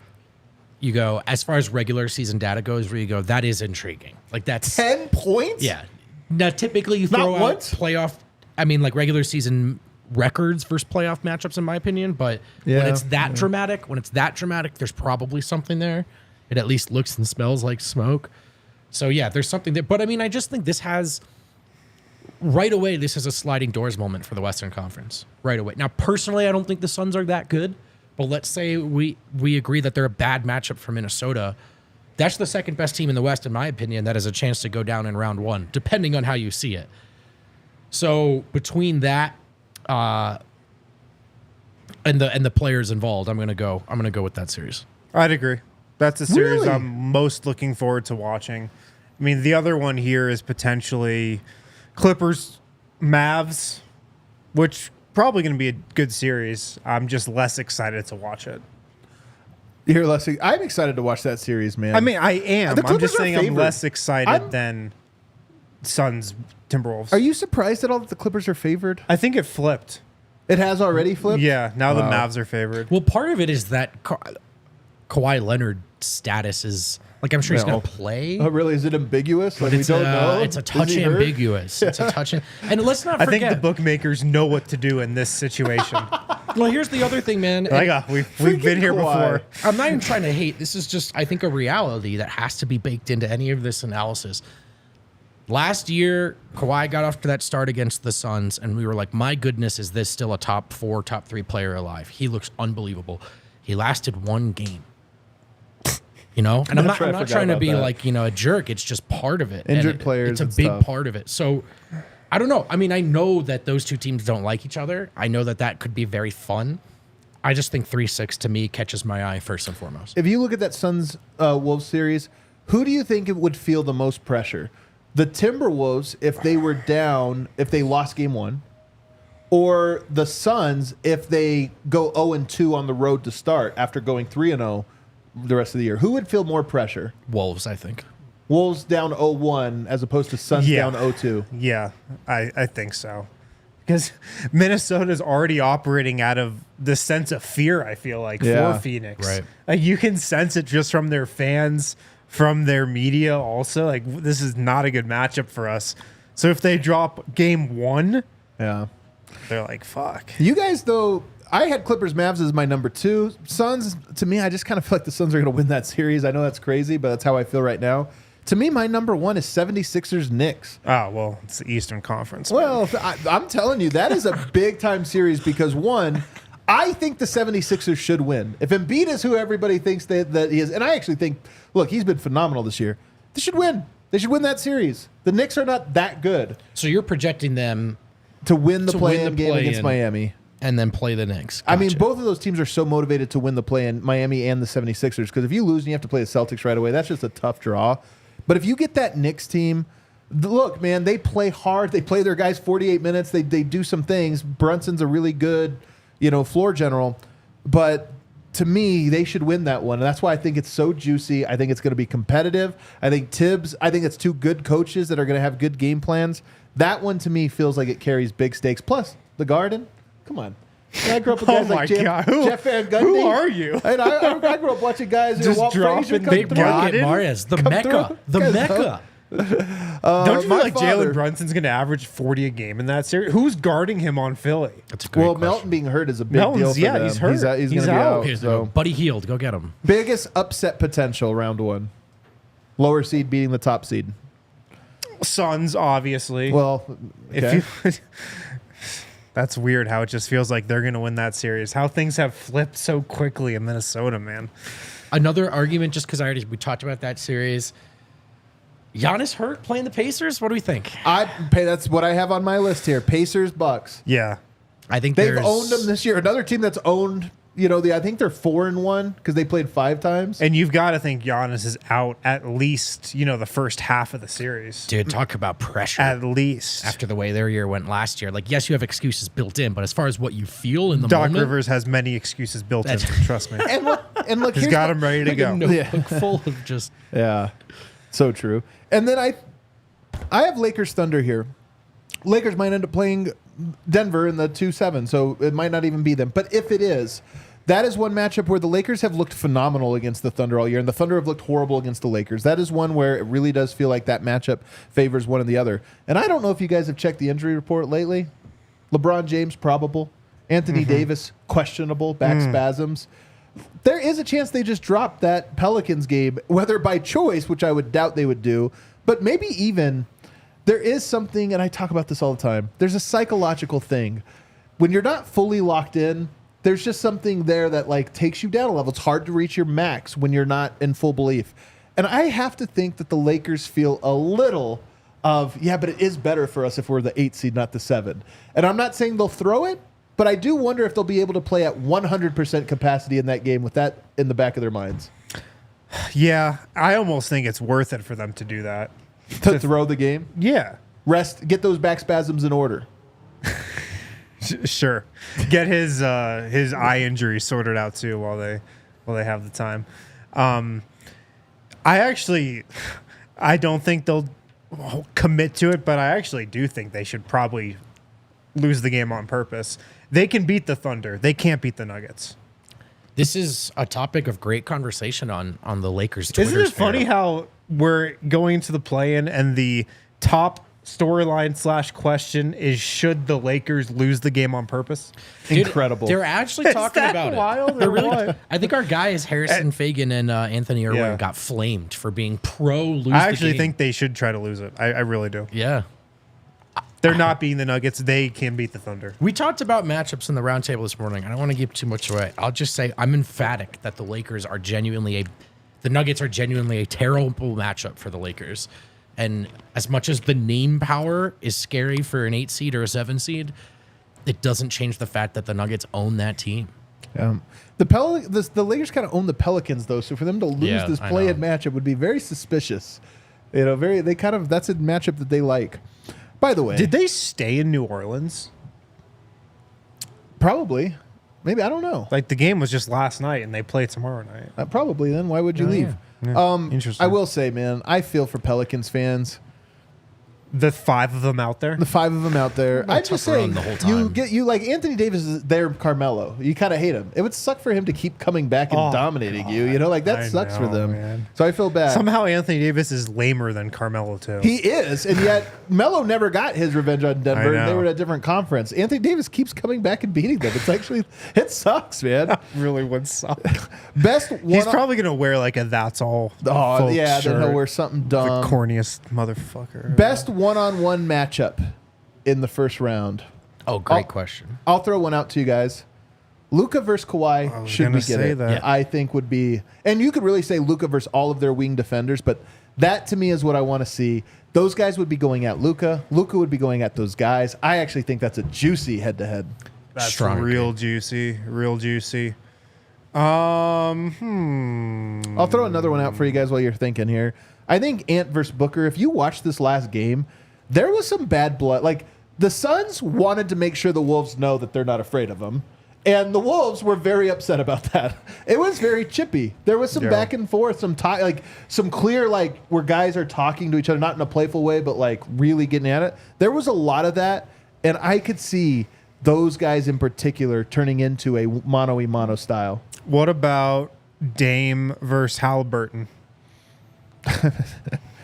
you go, as far as regular season data goes, where you go, that is intriguing. Like that's 10 points? Yeah. Now, typically you throw out playoff, like regular season records versus playoff matchups, in my opinion. But when it's that dramatic, there's probably something there. It at least looks and smells like smoke. So yeah, there's something there. But I mean, I just think this is a sliding doors moment for the Western Conference right away. Now, personally, I don't think the Suns are that good. But let's say we agree that they're a bad matchup for Minnesota. That's the second best team in the West, in my opinion, that has a chance to go down in round 1, depending on how you see it. So between that and the players involved, I'm gonna go with that series. I'd agree. That's the series Really? I'm most looking forward to watching. I mean, the other one here is potentially Clippers, Mavs, which probably going to be a good series. I'm just less excited to watch it. I'm excited to watch that series, man. I mean, I am. I'm just saying I'm less excited I'm- than Suns, Timberwolves. Are you surprised at all that the Clippers are favored? I think it flipped. It has already flipped? Yeah, now the Wow. Mavs are favored. Well, part of it is that Kawhi Leonard's status is like, I'm sure he's going to play. Oh, really? Is it ambiguous? Like, But we don't know? it's a touch Is he hurt? ambiguous. It's a touch. And let's not I forget. think the bookmakers know what to do in this situation. Well, here's the other thing, man. We've been here Kawhi. before. I'm not even trying to hate. This is just, I think, a reality that has to be baked into any of this analysis. Last year, Kawhi got off to that start against the Suns, and we were like, my goodness, is this still a top 4, top 3 player alive? He looks unbelievable. He lasted 1 game. And I'm not trying to be like, a jerk. It's just part of it. Injured players. It's a big part of it. So I don't know. I mean, I know that those 2 teams don't like each other. I know that could be very fun. I just think 3-6 to me catches my eye first and foremost. If you look at that Suns Wolves series, who do you think it would feel the most pressure? The Timberwolves, if they were down, if they lost game 1, or the Suns, if they go 0-2 on the road to start after going 3-0 the rest of the year? Who would feel more pressure? Wolves, I think. Wolves down 0-1 as opposed to Suns down 0-2. Yeah, I think so. Because Minnesota's already operating out of the sense of fear, I feel like, for Phoenix. Right. Like, you can sense it just from their fans, from their media also. Like, this is not a good matchup for us. So if they drop game 1, they're like, fuck. You guys, though, I had Clippers Mavs as my number 2. Suns, to me, I just kind of feel like the Suns are going to win that series. I know that's crazy, but that's how I feel right now. To me, my number 1 is 76ers Knicks. Oh, well, it's the Eastern Conference. Well, I'm telling you, that is a big-time series because, one, I think the 76ers should win. If Embiid is who everybody thinks that he is, and I actually think, look, he's been phenomenal this year. They should win. They should win that series. The Knicks are not that good. So you're projecting them to win the play-in game against Miami. And then play the Knicks. Gotcha. I mean, both of those teams are so motivated to win the play-in, Miami and the 76ers, because if you lose and you have to play the Celtics right away, that's just a tough draw. But if you get that Knicks team, look, man, they play hard. They play their guys 48 minutes. They do some things. Brunson's a really good, floor general. But to me, they should win that one. And that's why I think it's so juicy. I think it's going to be competitive. I think it's two good coaches that are going to have good game plans. That one, to me, feels like it carries big stakes. Plus, the Garden. Come on. I grew up with guys like Jeff Van Gundy. Who are you? And I grew up watching guys just Walt dropping Big Market Marius, the Mecca. The Mecca. Don't you feel like Jalen Brunson's going to average 40 a game in that series? Who's guarding him on Philly? That's a great question. Melton being hurt is a big deal for them. He's hurt. He's going to be out. So. Buddy Hield, go get him. Biggest upset potential round 1. Lower seed beating the top seed. Suns, obviously. Well, okay. That's weird how it just feels like they're going to win that series. How things have flipped so quickly in Minnesota, man. Another argument, just because we talked about that series. Giannis hurt playing the Pacers? What do we think? That's what I have on my list here. Pacers, Bucks. Yeah. I think they've owned them this year. Another team that's owned, I think they're 4-1 because they played 5 times. And you've got to think Giannis is out at least, the first half of the series. Dude, talk about pressure. At least. After the way their year went last year. Like, yes, you have excuses built in, but as far as what you feel in the Doc moment. Rivers has many excuses built in, trust me. and look, he's got them ready to go. A notebook full of just. Yeah, so true. And then I have Lakers Thunder here. Lakers might end up playing Denver in the 2-7, so it might not even be them. But if it is, that is one matchup where the Lakers have looked phenomenal against the Thunder all year, and the Thunder have looked horrible against the Lakers. That is one where it really does feel like that matchup favors one and the other. And I don't know if you guys have checked the injury report lately. LeBron James, probable. Anthony Davis, questionable, back spasms. There is a chance they just drop that Pelicans game, whether by choice, which I would doubt they would do, but maybe even there is something, and I talk about this all the time, there's a psychological thing. When you're not fully locked in, there's just something there that takes you down a level. It's hard to reach your max when you're not in full belief. And I have to think that the Lakers feel a little of, but it is better for us if we're the 8 seed, not the 7. And I'm not saying they'll throw it, but I do wonder if they'll be able to play at 100% capacity in that game with that in the back of their minds. Yeah, I almost think it's worth it for them to do that. To throw the game? Yeah. Rest, get those back spasms in order. Sure. Get his eye injury sorted out too while they have the time. I don't think they'll commit to it, but I actually do think they should probably lose the game on purpose. They can beat the Thunder. They can't beat the Nuggets. This is a topic of great conversation on the Lakers Twitter. Isn't it funny how we're going to the play-in and the top storyline / question is, should the Lakers lose the game on purpose? Dude, incredible. They're actually talking about wild it. They're really, what? I think our guys Harrison Fagan and Anthony Irwin got flamed for being pro lose the game. I actually think they should try to lose it. I really do. Yeah. They're not beating the Nuggets. They can beat the Thunder. We talked about matchups in the roundtable this morning. I don't want to give too much away. I'll just say I'm emphatic that the Nuggets are genuinely a terrible matchup for the Lakers. And as much as the name power is scary for an 8 seed or a 7 seed, it doesn't change the fact that the Nuggets own that team. The Lakers kind of own the Pelicans, though, so for them to lose this play-in matchup would be very suspicious. That's a matchup that they like. By the way, did they stay in New Orleans? Probably. Maybe, I don't know. Like the game was just last night, and they play tomorrow night. Probably. Then why would you leave? Interesting. I will say, man, I feel for Pelicans fans. The 5 of them out there. The 5 of them out there. I just say the whole time. you like Anthony Davis is their Carmelo. You kind of hate him. It would suck for him to keep coming back and dominating you. You know, like that sucks for them. Man. So I feel bad. Somehow Anthony Davis is lamer than Carmelo too. He is, and yet Melo never got his revenge on Denver. I know. They were at a different conference. Anthony Davis keeps coming back and beating them. It sucks, man. really would suck. Best one. He's probably gonna wear like a "That's All." Oh Vogt yeah, then he'll shirt. wear something The dumb. corniest motherfucker. Best one-on-one matchup in the first round. Oh, great question. I'll throw one out to you guys. Luka versus Kawhi, I was should gonna we get say it? that. Yeah. I think would be, and you could really say Luka versus all of their wing defenders, but that to me is what I want to see. Those guys would be going at Luka. Luka would be going at those guys. I actually think that's a juicy head-to-head. That's Strong real agree. juicy. Real juicy. I'll throw another one out for you guys while you're thinking here. I think Ant versus Booker, if you watch this last game, there was some bad blood. Like, the Suns wanted to make sure the Wolves know that they're not afraid of them. And the Wolves were very upset about that. It was very chippy. There was some back and forth, some clear, like, where guys are talking to each other, not in a playful way, but, like, really getting at it. There was a lot of that, and I could see those guys in particular turning into a mano-a-mano style. What about Dame versus Halliburton?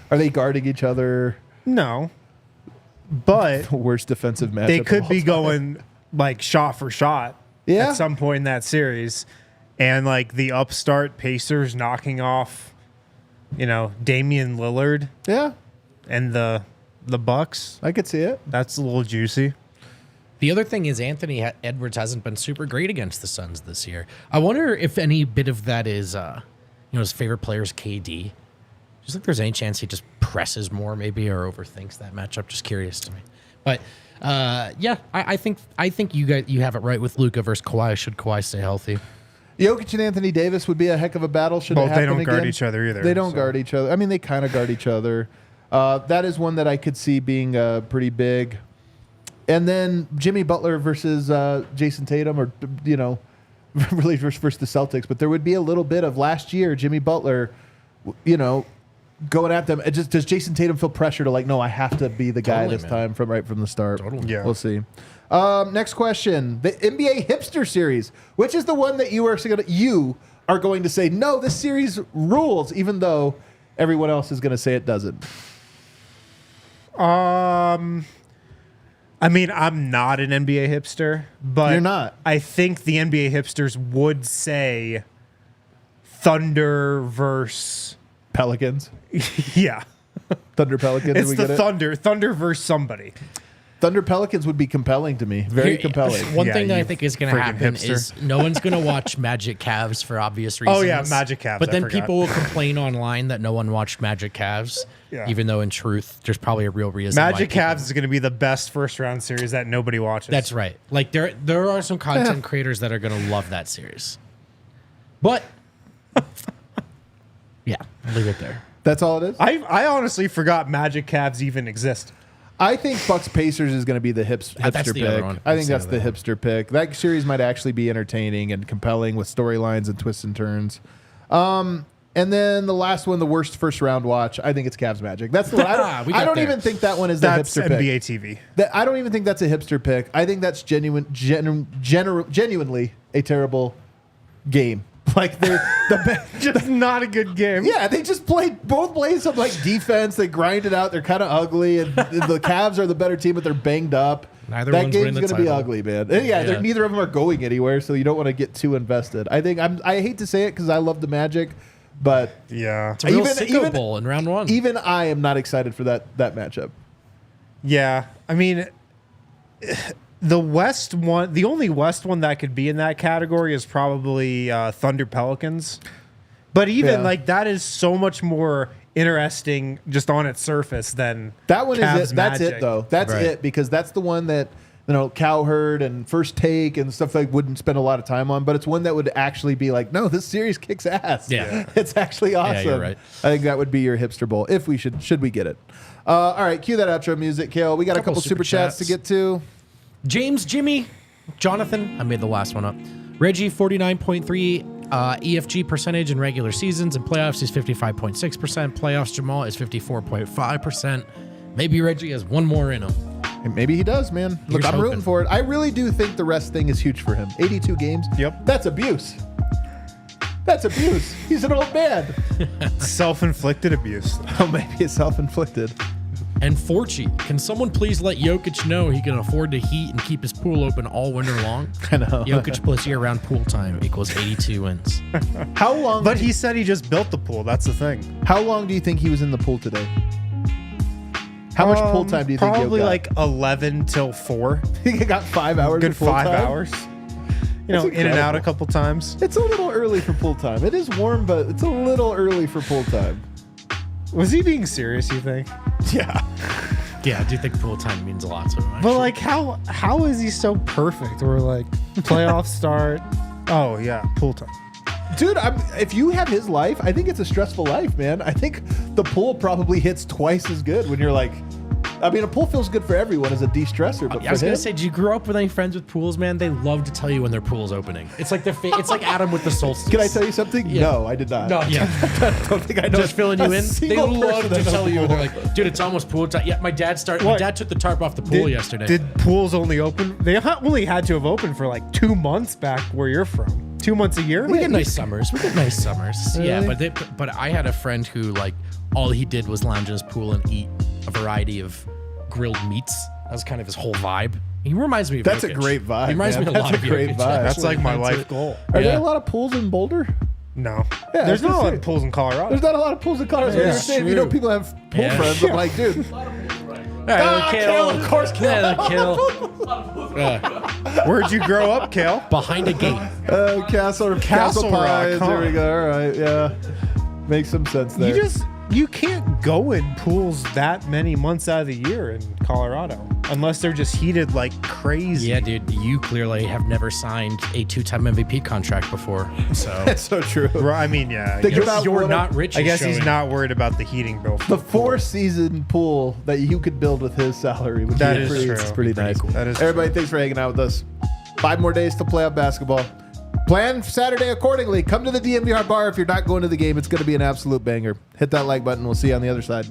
Are they guarding each other? No, but The worst defensive matchup. they of could all be time. going like shot for shot Yeah. at some point in that series, and like the upstart Pacers knocking off, Damian Lillard Yeah, and the Bucks. I could see it. That's a little juicy. The other thing is Anthony Edwards hasn't been super great against the Suns this year. I wonder if any bit of that is, his favorite player is KD. Just think there's any chance he just presses more, maybe, or overthinks that matchup. Just curious to me. But I think you have it right with Luka versus Kawhi. Should Kawhi stay healthy? Jokic and Anthony Davis would be a heck of a battle. Should Well, it happen they don't again. guard each other either. They don't so. guard each other. I mean, they kind of guard each other. That is one that I could see being pretty big. And then Jimmy Butler versus Jason Tatum, or really versus the Celtics. But there would be a little bit of last year Jimmy Butler, going at them. Does Jason Tatum feel pressure to no, I have to be the guy Totally, this man. time from right from the start? Totally. Yeah. We'll see. Next question: the NBA Hipster Series, which is the one that you are going to say no, this series rules, even though everyone else is going to say it doesn't. I mean, I'm not an NBA hipster, but You're not. I think the NBA hipsters would say Thunder versus Pelicans, yeah. Thunder Pelicans. It's we the get it? Thunder versus somebody. Thunder Pelicans would be compelling to me. Very compelling. One Yeah, thing that I you think is going to freaking happen hipster. is no one's going to watch Magic Cavs for obvious reasons. Oh, yeah, Magic Cavs, But I then forgot. people will complain online that no one watched Magic Cavs, Yeah. even though in truth, there's probably a real reason. why Magic people- Cavs is going to be the best first round series that nobody watches. That's right. Like there are some content creators that are going to love that series. But yeah, I'll leave it there. That's all it is. I honestly forgot Magic Cavs even exist. I think Bucks Pacers is going to be the hipster That's the pick. other one. I think That's that's the the other hipster pick. That series might actually be entertaining and compelling with storylines and twists and turns. And then the last one, the worst first round watch. I think it's Cavs Magic. That's the one. We got I don't there. even think that one is the That's hipster NBA pick. TV. I don't even think that's a hipster pick. I think that's genuinely a terrible game. Like Just not a good game. yeah, they just both played some defense. They grind it out. They're kind of ugly, and the Cavs are the better team, but they're banged up. Neither that one's game's winning the going to be title. ugly, man. And Yeah. neither of them are going anywhere, so you don't want to get too invested. I think I hate to say it because I love the Magic, but Yeah. It's a real Even- sicko even- bowl in round one. even I am not excited for that matchup. Yeah. I mean, the West one, the only West one that could be in that category is probably Thunder Pelicans. But even Yeah. that is so much more interesting just on its surface than That one Cavs is it. That's Magic. it, though. That's Right. it because that's the one that Cowherd and First Take and stuff wouldn't spend a lot of time on. But it's one that would actually be no, this series kicks ass. Yeah. It's actually awesome. Yeah, you're right. I think that would be your hipster bowl if we should we get it. All right, cue that outro music, Kale. We got a couple super chats to get to. James, Jimmy, Jonathan, I made the last one up. Reggie, 49.3 EFG percentage in regular seasons. In playoffs, he's 55.6%. Playoffs, Jamal is 54.5%. Maybe Reggie has one more in him. And maybe he does, man. Look, I'm rooting for it. I really do think the rest thing is huge for him. 82 games. Yep. That's abuse. That's abuse. He's an old man. Self-inflicted abuse. Oh, maybe it's self-inflicted. And Forchi, can someone please let Jokic know he can afford to heat and keep his pool open all winter long? I know. Jokic plus year-round pool time equals 82 wins. How long? But he said he just built the pool. That's the thing. How long do you think he was in the pool today? How much pool time do you think he got? Probably like 11 till 4. He got 5 hours. Good of pool 5 time? hours. You know, in and out a couple times. It's a little early for pool time. It is warm, but it's a little early for pool time. Was he being serious, you think? Yeah. Yeah, I do think pool time means a lot to him. Actually. But like, how is he so perfect? We're like, playoffs start. Oh yeah, pool time. Dude, if you have his life, I think it's a stressful life, man. I think the pool probably hits twice as good when you're like, I mean, a pool feels good for everyone as a de-stressor, but I was gonna say, did you grow up with any friends with pools, man? They love to tell you when their pool's opening. It's like it's like Adam with the solstice. Can I tell you something? Yeah. No, I did not. No, yeah. Don't think I know. Just filling you a in. They single love person to that knows tell you. pool. They're like, dude, it's almost pool time. Yeah, my dad took the tarp off the pool yesterday. Did pools only open? They only had to have opened for like 2 months back where you're from. 2 months a year. We get nice summers. Really? Yeah, but I had a friend who like all he did was lounge in his pool and eat a variety of grilled meats. That was kind of his whole vibe. He reminds me of That's Jokic. a great vibe. He reminds me a That's lot a of great Jokic, vibe. actually. That's like my life goal. Are Yeah. there a lot of pools in Boulder? No, Yeah, I there's was not a gonna lot say. of pools in Colorado. There's not a lot of pools in Colorado. Yeah, You're saying, you know, people have pool Yeah. friends. I'm like, dude. All right, Kale, of course, Kale. Yeah, Kale. Where'd you grow up, Kale? Behind a gate. Castle Rock, Pines. huh? There we go. All right, yeah. Makes some sense there. You can't go in pools that many months out of the year in Colorado unless they're just heated like crazy. Yeah, dude, you clearly have never signed a 2-time MVP contract before. So That's so true. Right, I mean, yeah. Think about you're what not rich. I is guess he's showing. not worried about the heating bill. the 4-season pool that you could build with his salary. Would That be is pretty, true. It's pretty nice. cool. That is Everybody, thanks for hanging out with us. 5 more days to play up basketball. Plan Saturday accordingly. Come to the DNVR Bar if you're not going to the game. It's going to be an absolute banger. Hit that like button. We'll see you on the other side.